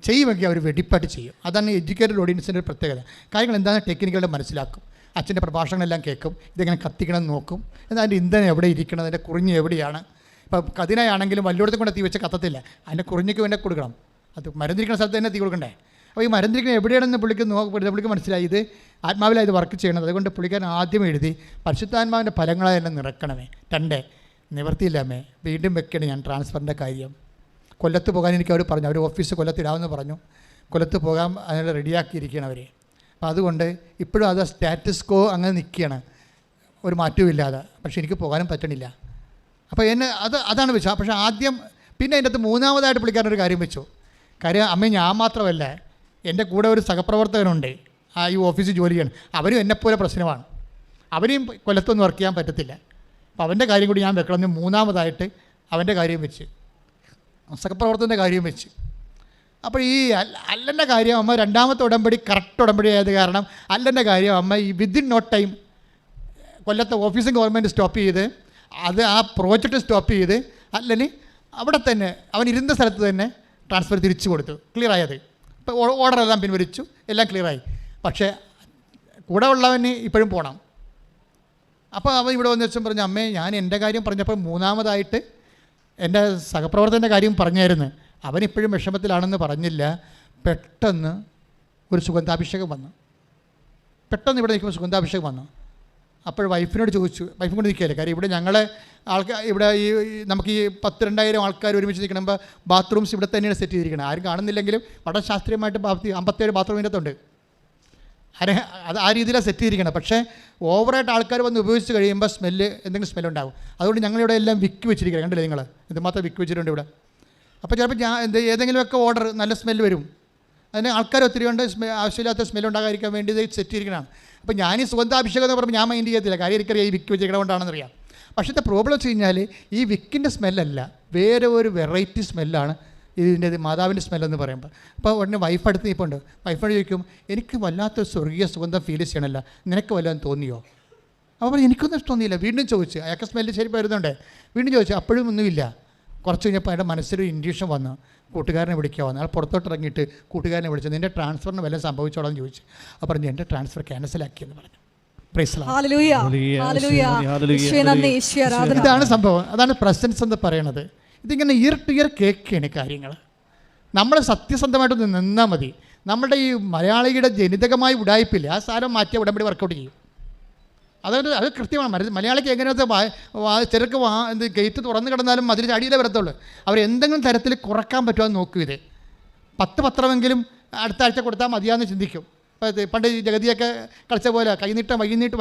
ചെയ്യുമെങ്കിൽ അവർ വെടിപ്പായിട്ട് ചെയ്യും. അതാണ് എഡ്യൂക്കേറ്റഡ് ഓഡിയൻസിൻ്റെ ഒരു പ്രത്യേകത. കാര്യങ്ങൾ എന്താണെന്ന് ടെക്നിക്കുകളുടെ മനസ്സിലാക്കും. അച്ഛൻ്റെ പ്രഭാഷണങ്ങളെല്ലാം കേൾക്കും, ഇതെങ്ങനെ കത്തിക്കണം എന്ന് നോക്കും, എന്നാൽ അതിൻ്റെ ഇന്ധനം എവിടെ ഇരിക്കണം, അതിൻ്റെ കുറിഞ്ഞ് എവിടെയാണ്. ഇപ്പോൾ കതിനായാണെങ്കിലും വല്ലോടത്തും കൊണ്ട് തീ വെച്ച് കത്തത്തില്ല, അതിൻ്റെ കുറിഞ്ഞയ്ക്ക് വേണ്ടി കൊടുക്കണം. അത് മരുന്നിരിക്കുന്ന സ്ഥലത്ത് തന്നെ തീ കൊടുക്കണ്ടേ. അപ്പോൾ ഈ മരുന്നിരിക്കുന്ന എവിടെയാണെന്ന് പുള്ളിക്ക് മനസ്സിലായി, ഇത് ആത്മാവിലായത് വർക്ക് ചെയ്യണത്. അതുകൊണ്ട് പുള്ളിക്കാരൻ ആദ്യം എഴുതി പരിശുദ്ധാത്മാവിൻ്റെ ഫലങ്ങളായി എന്നെ നിറക്കണമേ. 2 നിവർത്തിയില്ലാമേ വീണ്ടും വെക്കണം ഞാൻ ട്രാൻസ്ഫറിൻ്റെ കാര്യം. കൊല്ലത്ത് പോകാൻ എനിക്ക് അവർ പറഞ്ഞു, അവർ ഓഫീസ് കൊല്ലത്തിടാമെന്ന് പറഞ്ഞു. കൊല്ലത്ത് പോകാൻ അതിനെ റെഡിയാക്കിയിരിക്കുകയാണ് അവർ. അപ്പോൾ അതുകൊണ്ട് ഇപ്പോഴും അത് സ്റ്റാറ്റസ് കോ അങ്ങനെ നിൽക്കുകയാണ്, ഒരു മാറ്റവും ഇല്ലാതെ. പക്ഷേ എനിക്ക് പോകാനും പറ്റണില്ല. അപ്പോൾ അതാണ് വെച്ചു. പക്ഷേ ആദ്യം പിന്നെ അതിൻ്റെ അകത്ത് മൂന്നാമതായിട്ട് പുള്ളിക്കാരനൊരു കാര്യം വെച്ചു. കാര്യം അമ്മ ഞാൻ മാത്രമല്ല, എൻ്റെ കൂടെ ഒരു സഹപ്രവർത്തകനുണ്ട് ഈ ഓഫീസിൽ ജോലി ചെയ്യണം. അവനും എന്നെപ്പോലെ പ്രശ്നമാണ്, അവനെയും കൊല്ലത്തൊന്നും വർക്ക് ചെയ്യാൻ പറ്റത്തില്ല. അപ്പോൾ അവൻ്റെ കാര്യം കൂടി ഞാൻ വെക്കണമെന്ന് മൂന്നാമതായിട്ട് അവൻ്റെ കാര്യം വെച്ച്, സഹപ്രവർത്തകൻ്റെ കാര്യം വെച്ച്. അപ്പോൾ ഈ അല്ലൻ്റെ കാര്യം അമ്മ രണ്ടാമത്തെ ഉടമ്പടി കറക്റ്റ് ഉടമ്പടി ആയത് കാരണം അല്ലൻ്റെ കാര്യം അമ്മ ഈ വിത്തിൻ നോ ടൈം കൊല്ലത്തെ ഓഫീസും ഗവൺമെൻറ് സ്റ്റോപ്പ് ചെയ്ത് അത് ആ പ്രോജക്റ്റ് സ്റ്റോപ്പ് ചെയ്ത് അല്ലെങ്കിൽ അവിടെ തന്നെ അവൻ ഇരുന്ന സ്ഥലത്ത് തന്നെ ട്രാൻസ്ഫർ തിരിച്ചു കൊടുത്തു. ക്ലിയറായത്. ഇപ്പോൾ ഓർഡറെല്ലാം പിൻവലിച്ചു, എല്ലാം ക്ലിയറായി. പക്ഷേ കൂടെ ഉള്ളവന് ഇപ്പോഴും പോകണം. അപ്പോൾ അവൻ ഇവിടെ വന്ന് വെച്ചും പറഞ്ഞു, അമ്മേ ഞാൻ എൻ്റെ കാര്യം പറഞ്ഞപ്പോൾ മൂന്നാമതായിട്ട് എൻ്റെ സഹപ്രവർത്തകൻ്റെ കാര്യം പറഞ്ഞായിരുന്നു, അവനിപ്പോഴും വിഷമത്തിലാണെന്ന് പറഞ്ഞില്ല. പെട്ടെന്ന് ഒരു സുഗന്ധാഭിഷേകം വന്നു. പെട്ടെന്ന് ഇവിടെ നിൽക്കുമ്പോൾ സുഗന്ധാഭിഷേകം വന്നു. അപ്പോൾ വൈഫിനോട് ചോദിച്ചു, വൈഫും കൊണ്ട് നിൽക്കുകയല്ലേ, കാര്യം ഇവിടെ ഞങ്ങളെ ഇവിടെ ഈ നമുക്ക് ഈ 10,000-2000 ആൾക്കാർ ഒരുമിച്ച് നിൽക്കണമ്പോൾ ബാത്റൂംസ് ഇവിടെ തന്നെയാണ് സെറ്റ് ചെയ്തിരിക്കുന്നത്. ആരും കാണുന്നില്ലെങ്കിലും വളരെ ശാസ്ത്രീയമായിട്ട് 57 ബാത്റൂം ഇതിനകത്തുണ്ട്. അത് ആ രീതിയിലാണ് സെറ്റ് ചെയ്തിരിക്കണം. പക്ഷേ ഓവറായിട്ട് ആൾക്കാർ വന്ന് ഉപയോഗിച്ച് കഴിയുമ്പോൾ എന്തെങ്കിലും സ്മെല്ലുണ്ടാകും. അതുകൊണ്ട് ഞങ്ങളിവിടെ എല്ലാം വിക്ക് വെച്ചിരിക്കണം. കണ്ടില്ലേ നിങ്ങൾ, ഇതുമാത്രം വിക്ക് വെച്ചിട്ടുണ്ട് ഇവിടെ. അപ്പോൾ ചിലപ്പോൾ ഏതെങ്കിലുമൊക്കെ ഓർഡർ നല്ല സ്മെല്ല് വരും. അതിന് ആൾക്കാർ ഒത്തിരി കൊണ്ട് ആവശ്യമില്ലാത്ത സ്മെല്ലുണ്ടാകാതിരിക്കാൻ വേണ്ടി ഇത് സെറ്റ് ചെയ്തിരിക്കണം. അപ്പോൾ ഞാൻ ഈ സുഗന്ധാഭിഷേകം എന്ന് പറയുമ്പോൾ ഞാൻ മൈൻഡ് ചെയ്യത്തില്ല, കാര്യം എനിക്കറിയാം ഈ വിക്ക് വെച്ചിരിക്കണം കൊണ്ടാണെന്നറിയാം. പക്ഷേ ഇത് പ്രോബ്ലം വെച്ച് കഴിഞ്ഞാൽ ഈ വിക്കിൻ്റെ സ്മെല്ലല്ല, വേറെ ഒരു വെറൈറ്റി സ്മെല്ലാണ് ഇതിൻ്റെ മാതാവിൻ്റെ സ്മെല്ലെന്ന് പറയുമ്പോൾ. അപ്പോൾ ഉടനെ വൈഫ് അടുത്ത് നിൽപ്പുണ്ട്. വൈഫോട് ചോദിക്കും, എനിക്ക് വല്ലാത്തൊരു സ്വർഗീയ സുഗന്ധം ഫീൽ ചെയ്യണമല്ല, നിനക്ക് വല്ലതും തോന്നിയോ? അപ്പോൾ എനിക്കൊന്നും തോന്നിയില്ല. വീണ്ടും ചോദിച്ചു, അയാൾക്ക് സ്മെല്ല് ശരി വരുന്നുണ്ട്. വീണ്ടും ചോദിച്ചു, അപ്പോഴും ഒന്നുമില്ല. കുറച്ച് കഴിഞ്ഞപ്പോൾ അയാളുടെ മനസ്സിലൊരു ഇൻഡ്യൂഷൻ വന്നു, കൂട്ടുകാരനെ വിളിക്കാൻ വന്നു. അയാൾ പുറത്തോട്ട് ഇറങ്ങിയിട്ട് കൂട്ടുകാരനെ വിളിച്ചു, നിൻ്റെ ട്രാൻസ്ഫറിന് വല്ലതും സംഭവിച്ചോളാം ചോദിച്ചു. അപ്പോൾ പറഞ്ഞു, എൻ്റെ ട്രാൻസ്ഫർ ക്യാൻസലാക്കിയെന്ന് പറഞ്ഞു. ഇതാണ് സംഭവം. അതാണ് പ്രസൻസ് എന്ന് പറയണത്. ഇതിങ്ങനെ ഇയർ ടു ഇയർ കേൾക്കുകയാണ് കാര്യങ്ങൾ. നമ്മൾ സത്യസന്ധമായിട്ട് നിന്നാൽ മതി. നമ്മുടെ ഈ മലയാളിയുടെ ജനിതകമായ ഉടായ്പില്ല, ആ സാധനം മാറ്റിയ ഉടമ്പടി വർക്കൗട്ട് ചെയ്യും. അത് കൃത്യമാണ്. മലയാളിക്ക് എങ്ങനെയൊക്കെ ചെറുക്ക് ഗേറ്റ് തുറന്നു കിടന്നാലും അതിന് അടിയിലേ വരത്തുള്ളൂ. അവരെന്തെങ്കിലും തരത്തിൽ കുറക്കാൻ പറ്റുമോ എന്ന് നോക്കും. ഇത് 10 പത്രമെങ്കിലും അടുത്ത ആഴ്ച കൊടുത്താൽ മതിയാന്ന് ചിന്തിക്കും. പണ്ട് ഈ ജഗതിയൊക്കെ കളിച്ച പോലെ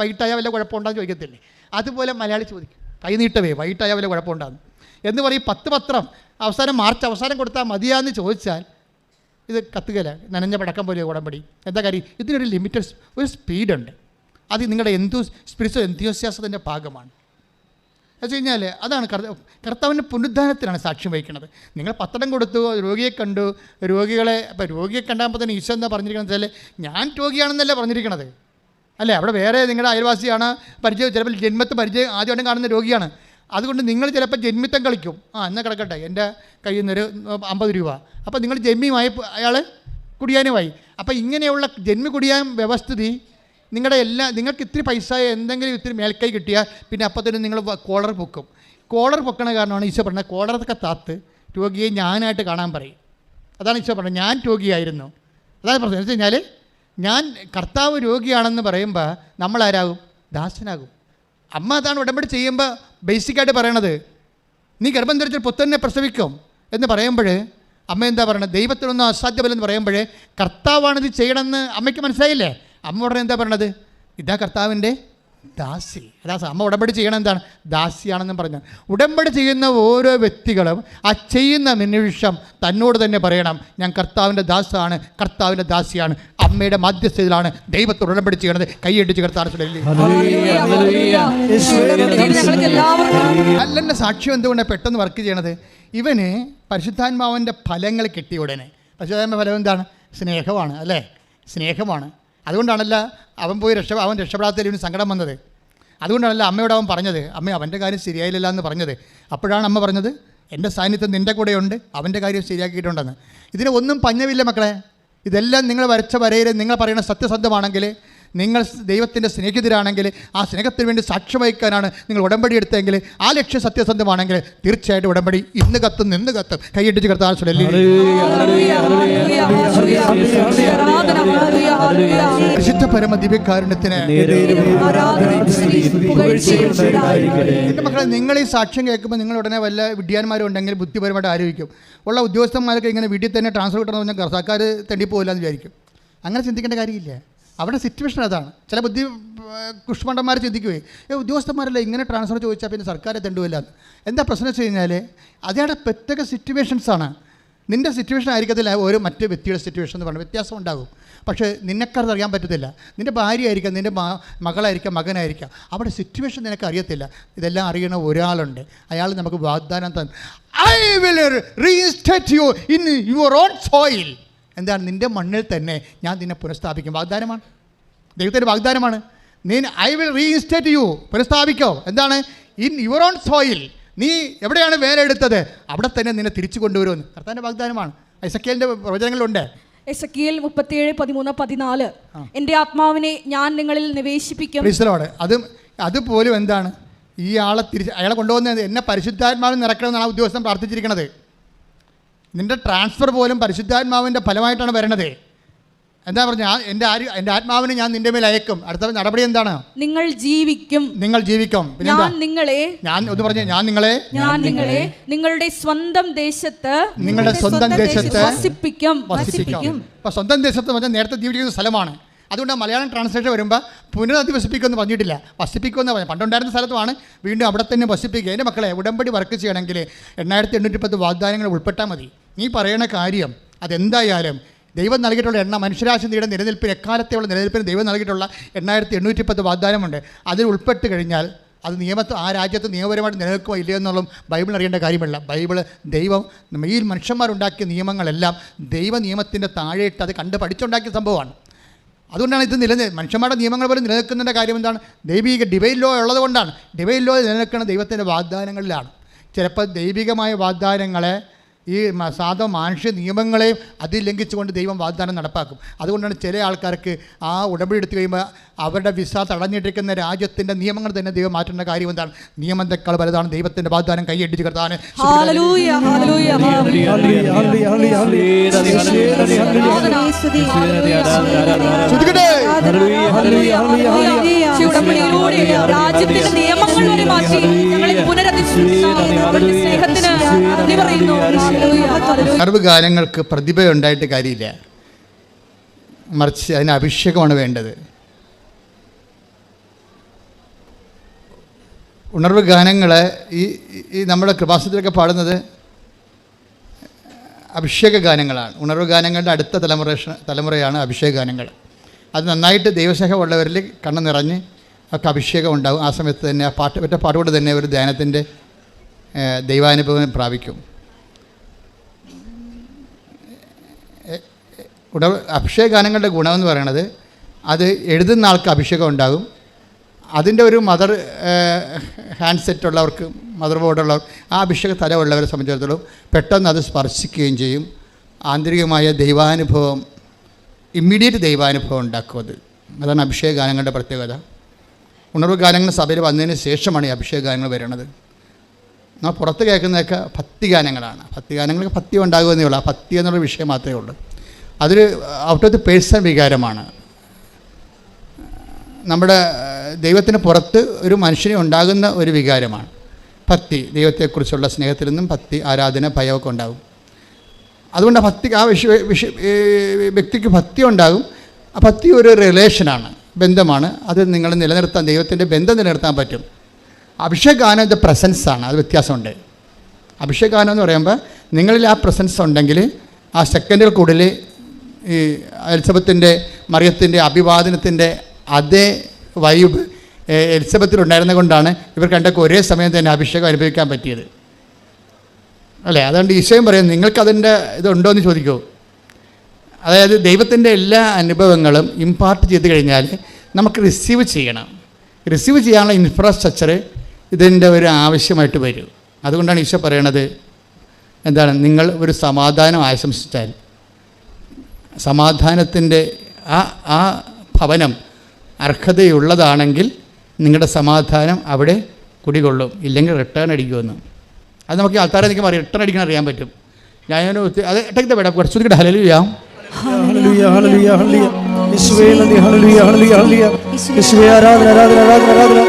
വൈകിട്ടായാൽ വല്ല കുഴപ്പമുണ്ടാകുന്ന ചോദിക്കത്തില്ലേ, അതുപോലെ മലയാളി ചോദിക്കും, കൈനീട്ടവേ വൈകിട്ടായാൽ വല്ല കുഴപ്പമുണ്ടാകുന്നു എന്ന് പറയും. 10 പത്രം അവസാനം മാർച്ച് അവസാനം കൊടുത്താൽ മതിയാന്ന് ചോദിച്ചാൽ ഇത് കത്തുകയില്ല, നനഞ്ഞ പടക്കം പോലെ ഉടമ്പടി. എന്താ കാര്യം? ഇതിനൊരു ലിമിറ്റഡ് ഒരു സ്പീഡുണ്ട്. അത് നിങ്ങളുടെ സ്പിരിച്വൽ എന്തൂസിയാസത്തിൻ്റെ ഭാഗമാണ്. എന്ന് വെച്ച് കഴിഞ്ഞാൽ അതാണ് കർത്താവിൻ്റെ പുനരുദ്ധാനത്തിനാണ് സാക്ഷ്യം വഹിക്കുന്നത്. നിങ്ങൾ പത്രം കൊടുത്തു, രോഗിയെ കണ്ടു, ഇപ്പോൾ രോഗിയെ കണ്ടാകുമ്പോൾ തന്നെ ഈശോ എന്താ പറഞ്ഞിരിക്കുന്നത് വെച്ചാൽ ഞാൻ രോഗിയാണെന്നല്ല പറഞ്ഞിരിക്കണത്, അല്ലേ? അവിടെ വേറെ നിങ്ങളുടെ അയൽവാസിയാണ് പരിചയം, ചിലപ്പോൾ ജന്മത്ത് പരിചയം ആദ്യമായിട്ട് കാണുന്ന രോഗിയാണ്. അതുകൊണ്ട് നിങ്ങൾ ചിലപ്പോൾ ജന്മിത്തം കളിക്കും. എന്നാൽ കിടക്കട്ടെ, എൻ്റെ കയ്യിൽ നിന്നൊരു 50 രൂപ. അപ്പോൾ നിങ്ങൾ ജന്മിയുമായി, അയാൾ കുടിയാനുമായി. അപ്പോൾ ഇങ്ങനെയുള്ള ജന്മി കുടിയാൻ വ്യവസ്ഥിതി നിങ്ങൾക്ക് ഇത്തിരി പൈസ എന്തെങ്കിലും ഇത്തിരി മേൽക്കൈ കിട്ടിയാൽ പിന്നെ അപ്പോൾ തന്നെ നിങ്ങൾ കോളർ പൊക്കും. കോളർ പൊക്കണ കാരണമാണ് ഈശോ പറഞ്ഞത്, കോളറൊക്കെ താത്ത് രോഗിയെ ഞാനായിട്ട് കാണാൻ പറയും. അതാണ് ഈശോ പറഞ്ഞത്, ഞാൻ രോഗിയായിരുന്നു. അതാണ് പ്രശ്നം. എന്ന് വെച്ച് കഴിഞ്ഞാൽ ഞാൻ കർത്താവ് രോഗിയാണെന്ന് പറയുമ്പോൾ നമ്മളാരാകും? ദാസനാകും. അമ്മ അതാണ് ഉടമ്പടി ചെയ്യുമ്പോൾ ബേസിക്കായിട്ട് പറയണത്, നീ ഗർഭം ധരിച്ച് പുത്രനെ പ്രസവിക്കും എന്ന് പറയുമ്പോൾ അമ്മ എന്താ പറയണത്? ദൈവത്തിനൊന്നും അസാധ്യമല്ലെന്ന് പറയുമ്പോൾ കർത്താവാണിത് ചെയ്യണമെന്ന് അമ്മയ്ക്ക് മനസ്സിലായില്ലേ? അമ്മ ഉടനെ എന്താ പറയണത്? ഇതാ കർത്താവിൻ്റെ ദാസി. അതാ അമ്മ ഉടമ്പടി ചെയ്യണം എന്താണ്? ദാസിയാണെന്നും പറഞ്ഞു. ഉടമ്പടി ചെയ്യുന്ന ഓരോ വ്യക്തികളും ആ ചെയ്യുന്ന നിമിഷം തന്നോട് തന്നെ പറയണം, ഞാൻ കർത്താവിൻ്റെ ദാസാണ്, കർത്താവിൻ്റെ ദാസിയാണ്. അമ്മയുടെ മധ്യസ്ഥയിലാണ് ദൈവത്തോട് ഉടമ്പടി ചെയ്യണത്. കൈയടിച്ച് കർത്താവ് അല്ലെന്നെ സാക്ഷ്യം എന്തുകൊണ്ടാണ് പെട്ടെന്ന് വർക്ക് ചെയ്യണത്? ഇവന് പരിശുദ്ധാത്മാവിൻ്റെ ഫലങ്ങൾ കിട്ടിയ ഉടനെ, പരിശുദ്ധാത്മാ ഫലം എന്താണ്? സ്നേഹമാണ്, അല്ലേ? സ്നേഹമാണ്. അതുകൊണ്ടാണല്ലോ അവൻ പോയി അവൻ രക്ഷപ്പെടാത്തതിൽ ഇവന് സങ്കടം വന്നത്. അതുകൊണ്ടാണല്ലോ അമ്മയോട് അവൻ പറഞ്ഞത്, അമ്മ അവൻ്റെ കാര്യം ശരിയായില്ല എന്ന് പറഞ്ഞത്. അപ്പോഴാണ് അമ്മ പറഞ്ഞത്, എൻ്റെ സാന്നിധ്യം നിൻ്റെ കൂടെയുണ്ട്, അവൻ്റെ കാര്യം ശരിയാക്കിയിട്ടുണ്ടെന്ന്. ഇതിന് ഒന്നും പഞ്ഞമില്ല മക്കളെ. ഇതെല്ലാം നിങ്ങൾ വരച്ച വരയിൽ നിങ്ങൾ പറയുന്ന സത്യസന്ധമാണെങ്കിൽ, നിങ്ങൾ ദൈവത്തിൻ്റെ സ്നേഹിതരാണെങ്കിൽ, ആ സ്നേഹത്തിന് വേണ്ടി സാക്ഷ്യം വഹിക്കാനാണ് നിങ്ങൾ ഉടമ്പടി എടുത്തെങ്കിൽ, ആ ലക്ഷ്യം സത്യസന്ധമാണെങ്കിൽ തീർച്ചയായിട്ടും ഉടമ്പടി ഇന്ന് കത്തും നിന്ന് കത്തും. കൈയിട്ടിച്ച് കർത്താവ് പരിശുദ്ധ പരമ ദിവ്യകാരുണ്യത്തിന്. എൻ്റെ മക്കളെ, നിങ്ങൾ ഈ സാക്ഷ്യം കേൾക്കുമ്പോൾ നിങ്ങൾ ഉടനെ വല്ല വിദ്യാന്മാരും ഉണ്ടെങ്കിൽ ബുദ്ധിപരമായിട്ട് ആലോചിക്കും, ഉള്ള ഉദ്യോഗസ്ഥന്മാരൊക്കെ ഇങ്ങനെ വീട്ടിൽ തന്നെ ട്രാൻസ്ഫർ കിട്ടണമെന്ന് പറഞ്ഞാൽ സർക്കാർ തെണ്ടിപ്പോയില്ല എന്ന് വിചാരിക്കും. അങ്ങനെ ചിന്തിക്കേണ്ട കാര്യമില്ല. അവിടെ സിറ്റുവേഷൻ അതാണ്. ചില ബുദ്ധി കുഷ്മണ്ഡന്മാർ ചിന്തിക്കുകയെ, ഉദ്യോഗസ്ഥന്മാരല്ല ഇങ്ങനെ ട്രാൻസ്ഫർ ചോദിച്ചാൽ പിന്നെ സർക്കാരെ തെണ്ടുമില്ല. എന്താ പ്രശ്നം വെച്ച് കഴിഞ്ഞാൽ അതേടെ പ്രത്യേക സിറ്റുവേഷൻസാണ്. നിൻ്റെ സിറ്റുവേഷൻ ആയിരിക്കത്തില്ല ഒരു മറ്റു വ്യക്തിയുടെ സിറ്റുവേഷൻ എന്ന് പറഞ്ഞാൽ വ്യത്യാസം ഉണ്ടാകും. പക്ഷേ നിന്നെക്കത് അറിയാൻ പറ്റത്തില്ല. നിൻ്റെ ഭാര്യ ആയിരിക്കാം, നിൻ്റെ മകളായിരിക്കാം, മകനായിരിക്കാം. അവിടെ സിറ്റുവേഷൻ നിനക്ക് അറിയത്തില്ല. ഇതെല്ലാം അറിയണ ഒരാളുണ്ട്. അയാൾ നമുക്ക് വാഗ്ദാനം തന്നെ, I will reinstate you in your own soil. എന്താണ്? നിൻ്റെ മണ്ണിൽ തന്നെ ഞാൻ നിന്നെ പുനഃസ്ഥാപിക്കും. വാഗ്ദാനമാണ്, ദൈവത്തിൻ്റെ വാഗ്ദാനമാണ്. ഐ വിൽ റീഇൻസ്റ്റേറ്റ് യു, പുനഃസ്ഥാപിക്കോ. എന്താണ്? In your own soil. നീ എവിടെയാണ് വേലെടുത്തത് അവിടെ തന്നെ നിന്നെ തിരിച്ചു കൊണ്ടുവരുമെന്ന് കർത്താവിൻ്റെ വാഗ്ദാനമാണ്. എസെക്കിയേലിൻ്റെ പ്രവചനങ്ങളുണ്ട്. എസെക്കിയേൽ 37:13-14 എൻ്റെ ആത്മാവിനെ ഞാൻ നിങ്ങളിൽ നിവേശിപ്പിക്കും. അതുപോലും എന്താണ്? ഈ അയാളെ കൊണ്ടുവന്നത് എന്നെ പരിശുദ്ധാത്മാവിൽ നിറക്കണമെന്നാണ് ആ ഉദ്യോഗസ്ഥൻ പ്രാർത്ഥിച്ചിരിക്കുന്നത്. നിൻ്റെ ട്രാൻസ്ഫർ പോലും പരിശുദ്ധാത്മാവിൻ്റെ ഫലമായിട്ടാണ് വരണത്. എന്താ പറഞ്ഞാൽ എൻ്റെ ആത്മാവിനെ ഞാൻ നിൻ്റെ മേൽ അയക്കും. അടുത്ത നടപടി എന്താണ്? നിങ്ങൾ ജീവിക്കും. പിന്നെ ഞാൻ നിങ്ങളെ നിങ്ങളുടെ സ്വന്തം ദേശത്ത് വസിപ്പിക്കും. അപ്പോൾ സ്വന്തം ദേശത്ത് പറഞ്ഞാൽ നേരത്തെ ജീവിക്കുന്ന സ്ഥലമാണ്. അതുകൊണ്ട് മലയാളം ട്രാൻസ്ലേഷൻ വരുമ്പോൾ പുനരധിവസിപ്പിക്കുമെന്ന് പറഞ്ഞിട്ടില്ല, വസിപ്പിക്കുമെന്ന് പറഞ്ഞു. പണ്ടുണ്ടായിരുന്ന സ്ഥലത്തുമാണ്, വീണ്ടും അവിടെ തന്നെ വസിപ്പിക്കുക. എൻ്റെ മക്കളെ, ഉടമ്പടി വർക്ക് ചെയ്യണമെങ്കിൽ 8810 വാഗ്ദാനങ്ങൾ ഉൾപ്പെട്ടാൽ മതി. നീ പറയണ കാര്യം അതെന്തായാലും ദൈവം നൽകിയിട്ടുള്ള മനുഷ്യരാശിയുടെ നിലനിൽപ്പിന്, എക്കാലത്തെയുള്ള നിലനിൽപ്പിന് ദൈവം നൽകിയിട്ടുള്ള 8810 വാഗ്ദാനമുണ്ട്. അതിൽ ഉൾപ്പെട്ട് കഴിഞ്ഞാൽ അത് ആ രാജ്യത്ത് നിയമപരമായിട്ട് നിലനിൽക്കുമോ ഇല്ലയോ എന്നുള്ളതും ബൈബിൾ അറിയേണ്ട കാര്യമല്ല. ദൈവം ഈ മനുഷ്യന്മാരുണ്ടാക്കിയ നിയമങ്ങളെല്ലാം ദൈവ നിയമത്തിൻ്റെ താഴെയിട്ട് അത് കണ്ട് പഠിച്ചുണ്ടാക്കിയ സംഭവമാണ്. അതുകൊണ്ടാണ് ഇത് മനുഷ്യന്മാരുടെ നിയമങ്ങൾ പോലും നിലനിൽക്കുന്നതിൻ്റെ കാര്യം എന്താണ്? ദൈവിക ഡിവൈൻ ലോ ഉള്ളത് കൊണ്ടാണ്. ഡിവൈൻ ലോ നിലനിൽക്കുന്ന ദൈവത്തിൻ്റെ വാഗ്ദാനങ്ങളിലാണ്. ചിലപ്പോൾ ദൈവികമായ വാഗ്ദാനങ്ങളെ ഈ സാധാ മാനുഷ്യ നിയമങ്ങളെയും അതിൽ ലംഘിച്ചുകൊണ്ട് ദൈവം വാഗ്ദാനം നടപ്പാക്കും. അതുകൊണ്ടാണ് ചില ആൾക്കാർക്ക് ആ ഉടമ്പടി എടുത്തു കഴിയുമ്പോൾ അവരുടെ വിസ തടഞ്ഞിട്ടിരിക്കുന്ന രാജ്യത്തിൻ്റെ നിയമങ്ങൾ തന്നെ ദൈവം മാറ്റേണ്ട കാര്യം എന്താണ്? നിയമത്തെക്കാൾ വലുതാണ് ദൈവത്തിൻ്റെ വാഗ്ദാനം. കൈയടിച്ച് കർത്താവിനെ സർവ്വകാലങ്ങൾക്ക് പ്രതിഭയുണ്ടായിട്ട് കാര്യമില്ല, മറിച്ച് അതിന് അഭിഷേകമാണ് വേണ്ടത്. ഉണർവ് ഗാനങ്ങൾ ഈ നമ്മുടെ കൃപാസനത്തിലൊക്കെ പാടുന്നത് അഭിഷേക ഗാനങ്ങളാണ്. ഉണർവ് ഗാനങ്ങളുടെ അടുത്ത തലമുറയാണ് അഭിഷേക ഗാനങ്ങൾ. അത് നന്നായിട്ട് ദൈവസ്നേഹമുള്ളവരിൽ കണ്ണ് നിറഞ്ഞ് ഒക്കെ അഭിഷേകം ഉണ്ടാകും. ആ സമയത്ത് തന്നെ ആ പാട്ടുകൊണ്ട് തന്നെ ഒരു ധ്യാനത്തിൻ്റെ ദൈവാനുഭവം പ്രാപിക്കും. അഭിഷേക ഗാനങ്ങളുടെ ഗുണമെന്ന് പറയുന്നത് അത് എഴുതുന്ന ആൾക്ക് അഭിഷേകം ഉണ്ടാകും. അതിൻ്റെ ഒരു മദർ ഹാൻഡ്സെറ്റ് ഉള്ളവർക്ക്, മദർ ബോർഡുള്ളവർ, ആ അഭിഷേക തലമുള്ളവരെ സംബന്ധിച്ചിടത്തോളം പെട്ടെന്ന് അത് സ്പർശിക്കുകയും ചെയ്യും. ആന്തരികമായ ദൈവാനുഭവം, ഇമ്മീഡിയറ്റ് ദൈവാനുഭവം ഉണ്ടാക്കും. അതാണ് അഭിഷേക ഗാനങ്ങളുടെ പ്രത്യേകത. ഉണർവ് ഗാനങ്ങൾ സഭയിൽ വന്നതിന് ശേഷമാണ് ഈ അഭിഷേക ഗാനങ്ങൾ വരുന്നത്. നമ്മൾ പുറത്ത് കേൾക്കുന്നതൊക്കെ ഭക്തി ഗാനങ്ങളാണ്. ഭക്തി ഗാനങ്ങൾക്ക് ഭക്തി ഉണ്ടാകുമെന്നേ ഉള്ളൂ. ആ ഭക്തി എന്നുള്ള വിഷയം മാത്രമേ ഉള്ളൂ. അതൊരു ഔട്ട് ഓഫ് ദി പേഴ്സണൽ വികാരമാണ്. നമ്മുടെ ദൈവത്തിന് പുറത്ത് ഒരു മനുഷ്യന് ഉണ്ടാകുന്ന ഒരു വികാരമാണ് ഭക്തി. ദൈവത്തെക്കുറിച്ചുള്ള സ്നേഹത്തിൽ നിന്നും ഭക്തി, ആരാധന, ഭയമൊക്കെ ഉണ്ടാകും. അതുകൊണ്ട് ആ ഭക്തി, ആ വ്യക്തിക്ക് ഭക്തി ഉണ്ടാകും. ആ ഭക്തി ഒരു റിലേഷനാണ്. ബന്ധമാണ്. അത് നിങ്ങൾ നിലനിർത്താൻ, ദൈവത്തിൻ്റെ ബന്ധം നിലനിർത്താൻ പറ്റും. അഭിഷേകാനം ഇത് പ്രസൻസാണ്, അത് വ്യത്യാസമുണ്ട്. അഭിഷേകാനം എന്ന് പറയുമ്പോൾ നിങ്ങളിൽ ആ പ്രസൻസ് ഉണ്ടെങ്കിൽ ആ സെക്കൻഡുകൾക്കുള്ളിൽ ഈ എലിസബത്തിൻ്റെ മറിയത്തിൻ്റെ അഭിവാദനത്തിൻ്റെ അതേ വൈബ് എലിസബത്തിലുണ്ടായിരുന്ന കൊണ്ടാണ് ഇവർ രണ്ടൊക്കെ ഒരേ സമയം തന്നെ അഭിഷേകം അനുഭവിക്കാൻ പറ്റിയത് അല്ലേ. അതുകൊണ്ട് ഈശോയും പറയും നിങ്ങൾക്കതിൻ്റെ ഇതുണ്ടോ എന്ന് ചോദിക്കുമോ. അതായത് ദൈവത്തിൻ്റെ എല്ലാ അനുഭവങ്ങളും ഇമ്പാർട്ട് ചെയ്ത് കഴിഞ്ഞാൽ നമുക്ക് റിസീവ് ചെയ്യണം. റിസീവ് ചെയ്യാനുള്ള ഇൻഫ്രാസ്ട്രക്ചർ ഇതിൻ്റെ ഒരു ആവശ്യമായിട്ട് വരും. അതുകൊണ്ടാണ് ഈശോ പറയണത് എന്താണ്, നിങ്ങൾ ഒരു സമാധാനം ആശംസിച്ചാൽ സമാധാനത്തിൻ്റെ ആ ഭവനം അർഹതയുള്ളതാണെങ്കിൽ നിങ്ങളുടെ സമാധാനം അവിടെ കുടികൊള്ളും, ഇല്ലെങ്കിൽ റിട്ടേൺ അടിക്കുമെന്ന്. അത് നമുക്ക് ആൾക്കാരെ നിൽക്കുമ്പോൾ റിട്ടേൺ അടിക്കാൻ അറിയാൻ പറ്റും. ഞാൻ അത് ഇട്ടത്തെ വേണം കുറച്ചുകൂടി ഹല്ലേലൂയ ഹല്ലേലൂയ ഹല്ലേലൂയ ഹല്ലേലൂയ യേശുവേ നന്ദി ഹല്ലേലൂയ ഹല്ലേലൂയ ഹല്ലേലൂയ യേശുവേ ആരാധന ആരാധന ആരാധന ആരാധന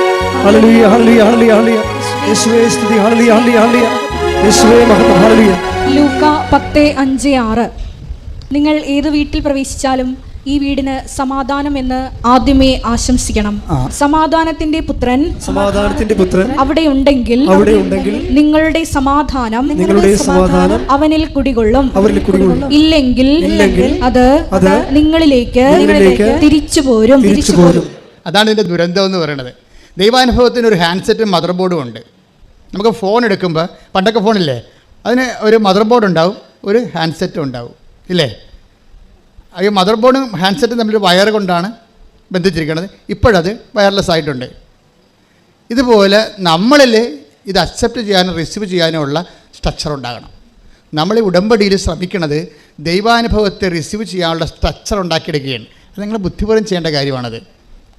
ഹല്ലേലൂയ ഹല്ലേലൂയ ഹല്ലേലൂയ ഹല്ലേലൂയ യേശുവേ സ്തുതി ഹല്ലേലൂയ ഹല്ലേലൂയ ഹല്ലേലൂയ യേശുവേ മഹത്വം ഹല്ലേലൂയ. ലൂക്ക 10:5-6 നിങ്ങൾ ഏത് വീട്ടിൽ പ്രവേശിച്ചാലും ഈ വീടിന് സമാധാനം എന്ന് ആദ്യമേ ആശംസിക്കണം. സമാധാനത്തിന്റെ പുത്രൻ അവിടെ ഉണ്ടെങ്കിൽ നിങ്ങളുടെ സമാധാനം അവനിൽ കുടികൊള്ളും. ഇല്ലെങ്കിൽ അത് നിങ്ങളിലേക്ക് തിരിച്ചു പോരും. അതാണ് ഇതിൻ്റെ ദുരന്തം എന്ന് പറയുന്നത്. ദൈവാനുഭവത്തിന് ഒരു ഹാൻഡ്സെറ്റും മദർ ബോർഡും ഉണ്ട്. നമുക്ക് ഫോൺ എടുക്കുമ്പോൾ, പണ്ടൊക്കെ ഫോണില്ലേ, അതിന് ഒരു മദർ ബോർഡ് ഉണ്ടാവും, ഒരു ഹാൻഡ്സെറ്റും ഉണ്ടാവും ഇല്ലേ. ഈ മദർ ബോർഡും ഹാൻഡ്സെറ്റും തമ്മിൽ വയർ കൊണ്ടാണ് ബന്ധിച്ചിരിക്കുന്നത്. ഇപ്പോഴത് വയർലെസ് ആയിട്ടുണ്ട്. ഇതുപോലെ നമ്മളിൽ ഇത് അക്സെപ്റ്റ് ചെയ്യാനും റിസീവ് ചെയ്യാനും ഉള്ള സ്ട്രക്ചർ ഉണ്ടാകണം. നമ്മൾ ഉടമ്പടിയിൽ ശ്രമിക്കുന്നത് ദൈവാനുഭവത്തെ റിസീവ് ചെയ്യാനുള്ള സ്ട്രക്ചർ ഉണ്ടാക്കിയെടുക്കുകയാണ്. അത് നിങ്ങൾ ബുദ്ധിപൂർവ്വം ചെയ്യേണ്ട കാര്യമാണത്.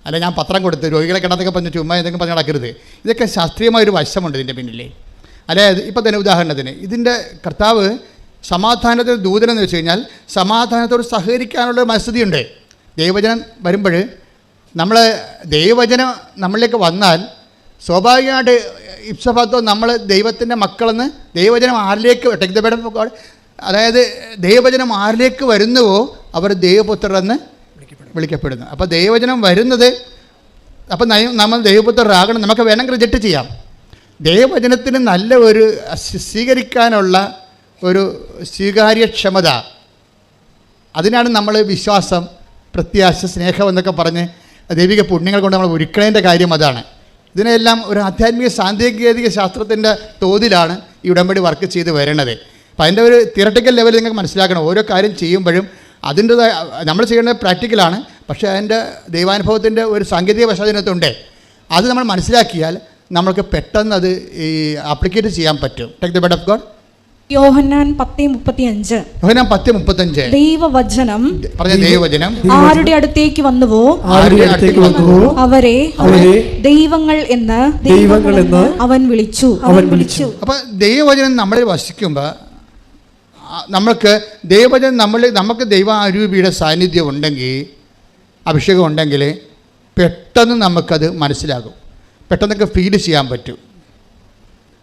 അല്ല ഞാൻ പത്രം കൊടുത്ത് രോഗികളെ കിടന്നൊക്കെ പറഞ്ഞ് ചുമ്മാ എന്തെങ്കിലും പറഞ്ഞ് നടക്കരുത്. ഇതൊക്കെ ശാസ്ത്രീയമായൊരു വശമുണ്ട് ഇതിൻ്റെ പിന്നിൽ. അതായത് ഇപ്പോൾ തന്നെ ഉദാഹരണത്തിന് ഇതിൻ്റെ കർത്താവ് സമാധാനത്തിന് ദൂതനെന്ന് വെച്ച് കഴിഞ്ഞാൽ സമാധാനത്തോട് സഹകരിക്കാനുള്ള മനസ്ഥിതിയുണ്ട്. ദൈവവചനം വരുമ്പോൾ നമ്മൾ ദൈവവചനം നമ്മളിലേക്ക് വന്നാൽ സ്വാഭാവികമായിട്ട് ഇപ്സഭാത്തോ നമ്മൾ ദൈവത്തിൻ്റെ മക്കളെന്ന് ദൈവവചനം ആരിലേക്ക് അതായത് ദൈവവചനം ആരിലേക്ക് വരുന്നുവോ അവർ ദൈവപുത്രരെന്ന് വിളിക്കപ്പെടുന്നു. അപ്പോൾ ദൈവവചനം വരുന്നത്, അപ്പം നമ്മൾ ദൈവപുത്രരാകണം. നമുക്ക് വേണമെങ്കിൽ റിജക്റ്റ് ചെയ്യാം. ദൈവവചനത്തിന് നല്ല ഒരു സ്വീകരിക്കാനുള്ള ഒരു സ്വീകാര്യക്ഷമത, അതിനാണ് നമ്മൾ വിശ്വാസം, പ്രത്യാശ, സ്നേഹം എന്നൊക്കെ പറഞ്ഞ് ദൈവിക പുണ്യങ്ങൾ കൊണ്ട് നമ്മൾ ഒരുക്കണേൻ്റെ കാര്യം അതാണ്. ഇതിനെല്ലാം ഒരു ആധ്യാത്മിക സാങ്കേതിക ശാസ്ത്രത്തിൻ്റെ തോതിലാണ് ഈ ഉടമ്പടി വർക്ക് ചെയ്ത് വരണത്. അപ്പം അതിൻ്റെ ഒരു തിയറട്ടിക്കൽ ലെവലിൽ നിങ്ങൾക്ക് മനസ്സിലാക്കണം. ഓരോ കാര്യം ചെയ്യുമ്പോഴും അതിൻ്റെതായ നമ്മൾ ചെയ്യേണ്ടത് പ്രാക്ടിക്കലാണ്, പക്ഷേ അതിൻ്റെ ദൈവാനുഭവത്തിൻ്റെ ഒരു സാങ്കേതിക വശത്തിനകത്തുണ്ട്. അത് നമ്മൾ മനസ്സിലാക്കിയാൽ നമ്മൾക്ക് പെട്ടെന്ന് അത് ഈ ആപ്ലിക്കേറ്റ് ചെയ്യാൻ പറ്റും. Take the bed of God. Yohannan 10:35 ദൈവവചനം ആരുടെ അടുത്തേക്ക് വന്നുവോ അവരെ ദൈവങ്ങൾ എന്ന് അവൻ വിളിച്ചു. അപ്പൊ ദൈവവചനം നമ്മളിൽ വസിക്കുമ്പോൾ നമുക്ക് നമുക്ക് ദൈവാരൂപിയുടെ സാന്നിധ്യം ഉണ്ടെങ്കിൽ, അഭിഷേകം ഉണ്ടെങ്കിൽ പെട്ടെന്ന് നമുക്കത് മനസ്സിലാകും, പെട്ടെന്നൊക്കെ ഫീൽ ചെയ്യാൻ പറ്റും.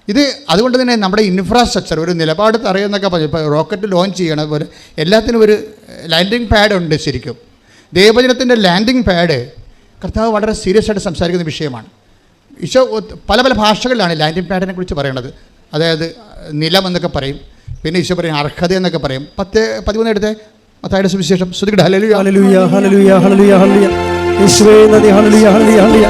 ഇത് അതുകൊണ്ട് തന്നെ നമ്മുടെ ഇൻഫ്രാസ്ട്രക്ചർ ഒരു നിലപാട് തറയെന്നൊക്കെ പറഞ്ഞു. ഇപ്പോൾ റോക്കറ്റ് ലോഞ്ച് ചെയ്യണ പോലെ എല്ലാത്തിനും ഒരു ലാൻഡിങ് പാഡ് ഉണ്ട്. ശരിക്കും ദൈവവചനത്തിൻ്റെ ലാൻഡിങ് പാഡ് കർത്താവ് വളരെ സീരിയസ് ആയിട്ട് സംസാരിക്കുന്ന വിഷയമാണ്. ഈശോ പല പല ഭാഷകളിലാണ് ലാൻഡിങ് പാഡിനെ കുറിച്ച് പറയണത്. അതായത് നിലം എന്നൊക്കെ പറയും, പിന്നെ ഈശോ പറയും അർഹത എന്നൊക്കെ പറയും. 10:13 എടുത്തേ, മത്തായിയുടെ സുവിശേഷം. ശ്രുതികട ഹല്ലേലൂയ ഹല്ലേലൂയ ഹല്ലേലൂയ ഹല്ലേലൂയ ഹല്ലേലൂയ യേശുവേ നന്ദി ഹല്ലേലൂയ ഹല്ലേലൂയ ഹല്ലേലൂയ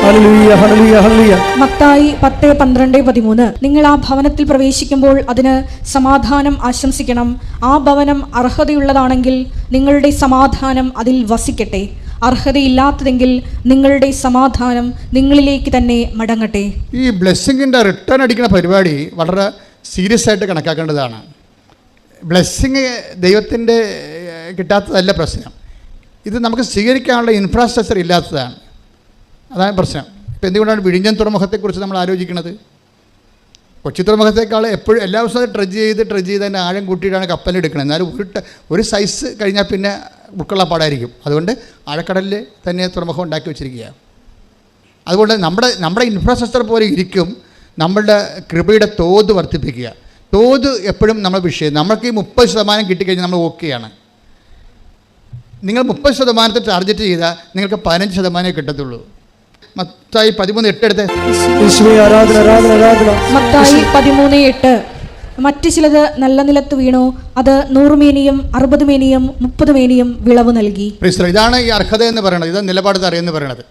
ഹല്ലേലൂയ ഹല്ലേലൂയ ഹല്ലേലൂയ. മത്തായി 10:12-13 നിങ്ങൾ ആ ഭവനത്തിൽ പ്രവേശിക്കുമ്പോൾ അതിന് സമാധാനം ആശംസിക്കണം. ആ ഭവനം അർഹതയുള്ളതാണെങ്കിൽ നിങ്ങളുടെ സമാധാനം അതിൽ വസിക്കട്ടെ. അർഹതയില്ലാത്തതെങ്കിൽ നിങ്ങളുടെ സമാധാനം നിങ്ങളിലേക്ക് തന്നെ മടങ്ങട്ടെ. ഈ ബ്ലെസ്സിങ്ങിൻ്റെ റിട്ടേൺ അടിക്കുന്ന പരിപാടി വളരെ സീരിയസ് ആയിട്ട് കണക്കാക്കേണ്ടതാണ്. ബ്ലെസ്സിങ് ദൈവത്തിൻ്റെ കിട്ടാത്തതല്ല പ്രശ്നം, ഇത് നമുക്ക് സ്വീകരിക്കാനുള്ള ഇൻഫ്രാസ്ട്രക്ചർ ഇല്ലാത്തതാണ്. അതാണ് പ്രശ്നം. ഇപ്പം എന്തുകൊണ്ടാണ് വിഴിഞ്ഞം തുറമുഖത്തെക്കുറിച്ച് നമ്മൾ ആലോചിക്കുന്നത്? കൊച്ചി തുറമുഖത്തേക്കാൾ എപ്പോഴും എല്ലാ ദിവസവും ട്രജ് ചെയ്ത് അതിൻ്റെ ആഴം കൂട്ടിയിട്ടാണ് കപ്പലെടുക്കുന്നത്. എന്നാലും ഒരു സൈസ് കഴിഞ്ഞാൽ പിന്നെ ഉൾക്കൊള്ളാൻ പാടായിരിക്കും. അതുകൊണ്ട് ആഴക്കടലിൽ തന്നെ തുറമുഖം ഉണ്ടാക്കി വെച്ചിരിക്കുകയാണ്. അതുകൊണ്ട് നമ്മുടെ ഇൻഫ്രാസ്ട്രക്ചർ പോലെ ഇരിക്കും നമ്മളുടെ കൃപയുടെ തോത് വർദ്ധിപ്പിക്കുക. തോത് എപ്പോഴും നമ്മുടെ വിഷയം. നമ്മൾക്ക് ഈ 30% കിട്ടിക്കഴിഞ്ഞാൽ നമ്മൾ ഓക്കെയാണ്. നിങ്ങൾ 30% ടാർഗറ്റ് ചെയ്താൽ നിങ്ങൾക്ക് 15% കിട്ടത്തുള്ളൂ. മത്തായി 13:8 എടുത്ത്. യേശുവേ ആരാധന ആരാധന ആരാധന. മത്തായി 13:8. മറ്റു ചിലത് നല്ല നിലത്ത് വീണു, അത് 100 മേനിയും 60 മേനിയും 30 മേനിയും വിളവ് നൽകി. ഇതാണ് ഈ അർഹത എന്ന് പറയുന്നത്, ഇതാണ് നിലപാട് അറിയെന്ന് പറയുന്നത്.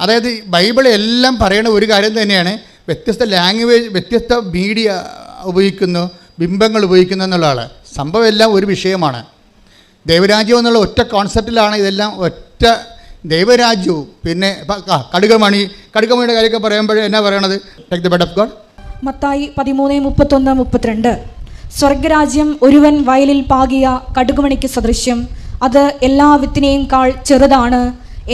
അതായത് ബൈബിൾ എല്ലാം പറയുന്ന ഒരു കാര്യം തന്നെയാണ്, വ്യത്യസ്ത ലാംഗ്വേജ്, വ്യത്യസ്ത മീഡിയ ഉപയോഗിക്കുന്നു, ബിംബങ്ങൾ ഉപയോഗിക്കുന്നു എന്നുള്ളതാണ്. സംഭവം എല്ലാം ഒരു വിഷയമാണ്. ദൈവരാജ്യം എന്നുള്ള ഒറ്റ കോൺസെപ്റ്റിലാണ് ഇതെല്ലാം. ഒറ്റ ദൈവരാജ്യവും പിന്നെ കടുകമണിയുടെ കാര്യമൊക്കെ പറയുമ്പോൾ എന്നാ പറയണത്? Take the bed of God. Mathai 13:31-32. സ്വർഗരാജ്യം ഒരുവൻ വയലിൽ പാകിയ കടുകുമണിക്ക് സദൃശ്യം. അത് എല്ലാ വിത്തിനെയും കാൾ ചെറുതാണ്,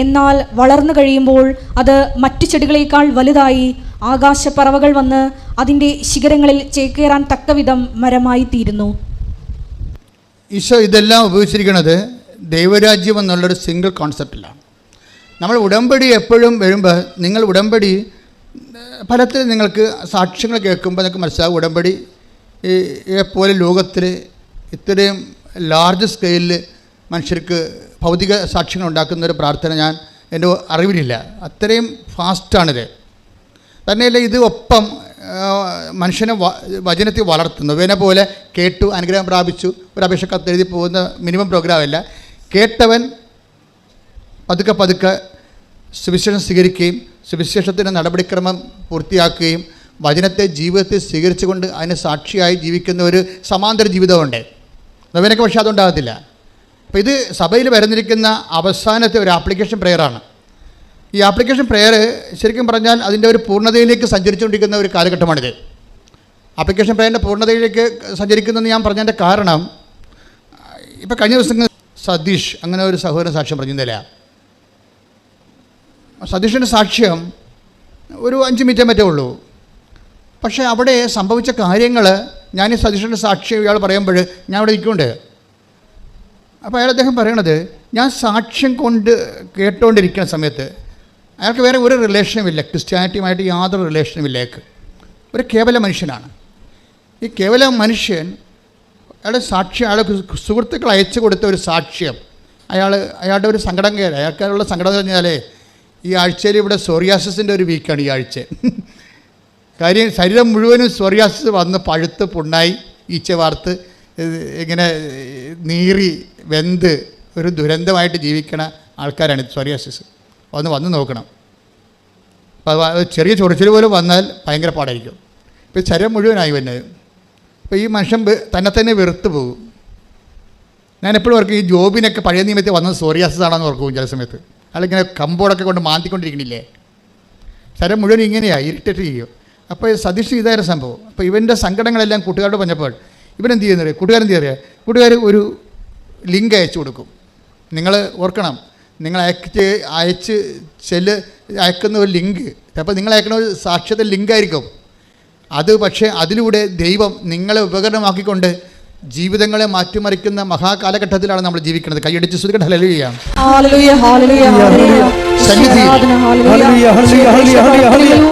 എന്നാൽ വളർന്നു കഴിയുമ്പോൾ അത് മറ്റു ചെടികളേക്കാൾ വലുതായി ആകാശപ്പറവകൾ വന്ന് അതിൻ്റെ ശിഖരങ്ങളിൽ ചേക്കേറാൻ തക്കവിധം മരമായി തീരുന്നു. ഈശോ ഇതെല്ലാം ഉപയോഗിച്ചിരിക്കുന്നത് ദൈവരാജ്യം എന്നുള്ളൊരു സിംഗിൾ കോൺസെപ്റ്റിലാണ്. നമ്മൾ ഉടമ്പടി എപ്പോഴും വരുമ്പോൾ നിങ്ങൾ ഉടമ്പടി ഫലത്തിൽ നിങ്ങൾക്ക് സാക്ഷ്യങ്ങൾ കേൾക്കുമ്പോൾ നിങ്ങൾക്ക് മനസ്സിലാകും ഉടമ്പടി പോലെ ലോകത്തിൽ ഇത്രയും ലാർജ് സ്കെയിലിൽ മനുഷ്യർക്ക് ഭൗതിക സാക്ഷ്യങ്ങൾ ഉണ്ടാക്കുന്ന ഒരു പ്രാർത്ഥന ഞാൻ എൻ്റെ അറിവിലില്ല. അത്രയും ഫാസ്റ്റാണിത്. തന്നെയല്ല ഇത് ഒപ്പം മനുഷ്യനെ വചനത്തിൽ വളർത്തുന്നു. ഇവനെ പോലെ കേട്ടു അനുഗ്രഹം പ്രാപിച്ചു ഒരു അപേക്ഷ കത്തെഴുതി പോകുന്ന മിനിമം പ്രോഗ്രാമല്ല. കേട്ടവൻ പതുക്കെ പതുക്കെ സുവിശേഷം സ്വീകരിക്കുകയും സുവിശേഷത്തിൻ്റെ നടപടിക്രമം പൂർത്തിയാക്കുകയും വചനത്തെ ജീവിതത്തിൽ സ്വീകരിച്ചുകൊണ്ട് അതിന് സാക്ഷിയായി ജീവിക്കുന്ന ഒരു സമാന്തര ജീവിതമുണ്ട്. നവീനക്ക് പക്ഷേ അതുണ്ടാകത്തില്ല. അപ്പോൾ ഇത് സഭയിൽ വരുന്നിരിക്കുന്ന അവസാനത്തെ ഒരു ആപ്ലിക്കേഷൻ പ്രെയറാണ്. ഈ ആപ്ലിക്കേഷൻ പ്രെയർ ശരിക്കും പറഞ്ഞാൽ അതിൻ്റെ ഒരു പൂർണ്ണതയിലേക്ക് സഞ്ചരിച്ചുകൊണ്ടിരിക്കുന്ന ഒരു കാലഘട്ടമാണിത്. ആപ്ലിക്കേഷൻ പ്രെയറിൻ്റെ പൂർണ്ണതയിലേക്ക് സഞ്ചരിക്കുന്നതെന്ന് ഞാൻ പറഞ്ഞതിൻ്റെ കാരണം, ഇപ്പോൾ കഴിഞ്ഞ ദിവസം സതീഷ് അങ്ങനെ ഒരു സഹോദരൻ സാക്ഷ്യം പറഞ്ഞില്ല. സതീഷിൻ്റെ സാക്ഷ്യം ഒരു 5 മിനിറ്റേ മറ്റേ ഉള്ളൂ. പക്ഷേ അവിടെ സംഭവിച്ച കാര്യങ്ങൾ ഞാൻ ഈ സതീഷിൻ്റെ സാക്ഷ്യം ഇയാൾ പറയുമ്പോൾ ഞാൻ അവിടെ നിൽക്കുന്നുണ്ട്. അപ്പോൾ അദ്ദേഹം പറയണത്, ഞാൻ സാക്ഷ്യം കൊണ്ട് കേട്ടുകൊണ്ടിരിക്കുന്ന സമയത്ത് അയാൾക്ക് വേറെ ഒരു റിലേഷനുമില്ല, ക്രിസ്ത്യാനിറ്റിയുമായിട്ട് യാതൊരു റിലേഷനുമില്ല. ഒരു കേവല മനുഷ്യനാണ്. ഈ കേവല മനുഷ്യൻ അയാളുടെ സാക്ഷ്യം, അയാളെ സുഹൃത്തുക്കൾ അയച്ചു കൊടുത്ത ഒരു സാക്ഷ്യം, അയാളുടെ ഒരു സങ്കടം കയറി. അയാൾക്കുള്ള സങ്കടം എന്ന് പറഞ്ഞാൽ ഈ ആഴ്ചയിൽ ഇവിടെ സോറിയാസിൻ്റെ ഒരു വീക്കാണ് ഈ ആഴ്ച. കാര്യം ശരീരം മുഴുവനും സോറിയാസിസ് വന്ന് പഴുത്ത് പുണ്ണായി ഈച്ച വാർത്ത് ഇങ്ങനെ നീറി വെന്ത് ഒരു ദുരന്തമായിട്ട് ജീവിക്കണ ആൾക്കാരാണ് സോറിയാസിസ്. വന്ന് നോക്കണം. അപ്പോൾ ചെറിയ ചൊറിച്ചിൽ പോലും വന്നാൽ ഭയങ്കര പാടായിരിക്കും. ഇപ്പോൾ ശരീരം മുഴുവനായി വന്നത്. അപ്പോൾ ഈ മനുഷ്യൻ തന്നെ വെറുത്ത് പോകും. ഞാൻ എപ്പോഴും ഓർക്കും ഈ ജോബിനൊക്കെ പഴയ നിയമത്തിൽ വന്നത് സോറിയാസിസ് ആണെന്ന് ഓർക്കും ചില സമയത്ത്. അയാളിങ്ങനെ കമ്പോടൊക്കെ കൊണ്ട് മാന്തിക്കൊണ്ടിരിക്കണില്ലേ, ശരീരം മുഴുവൻ ഇങ്ങനെയാണ്, ഇറിറ്റേറ്റ് ചെയ്യും. അപ്പോൾ സതീഷ് ഇതായിരുന്നു സംഭവം. അപ്പോൾ ഇവൻ്റെ സങ്കടങ്ങളെല്ലാം കൂട്ടുകാരോട് പറഞ്ഞപ്പോൾ ഇവനെന്ത് ചെയ്യുന്നത്, കൂട്ടുകാർ ഒരു ലിങ്ക് അയച്ചു കൊടുക്കും. നിങ്ങൾ ഓർക്കണം, നിങ്ങൾ അയക്കുന്ന ഒരു ലിങ്ക്, അപ്പോൾ നിങ്ങൾ അയക്കുന്ന ഒരു സാക്ഷ്യത്തെ ലിങ്കായിരിക്കും അത്. പക്ഷേ അതിലൂടെ ദൈവം നിങ്ങളെ ഉപകരണമാക്കിക്കൊണ്ട് ജീവിതങ്ങളെ മാറ്റിമറിക്കുന്ന മഹാകാലഘട്ടത്തിലാണ് നമ്മൾ ജീവിക്കുന്നത്. കൈയടിച്ച് സ്തുതിക്കട്ടെ. ഹല്ലേലൂയ. ഹല്ലേലൂയ ഹല്ലേലൂയ ഹല്ലേലൂയ. ഹല്ലേലൂയ ഹല്ലേലൂയ ഹല്ലേലൂയ ഹല്ലേലൂയ.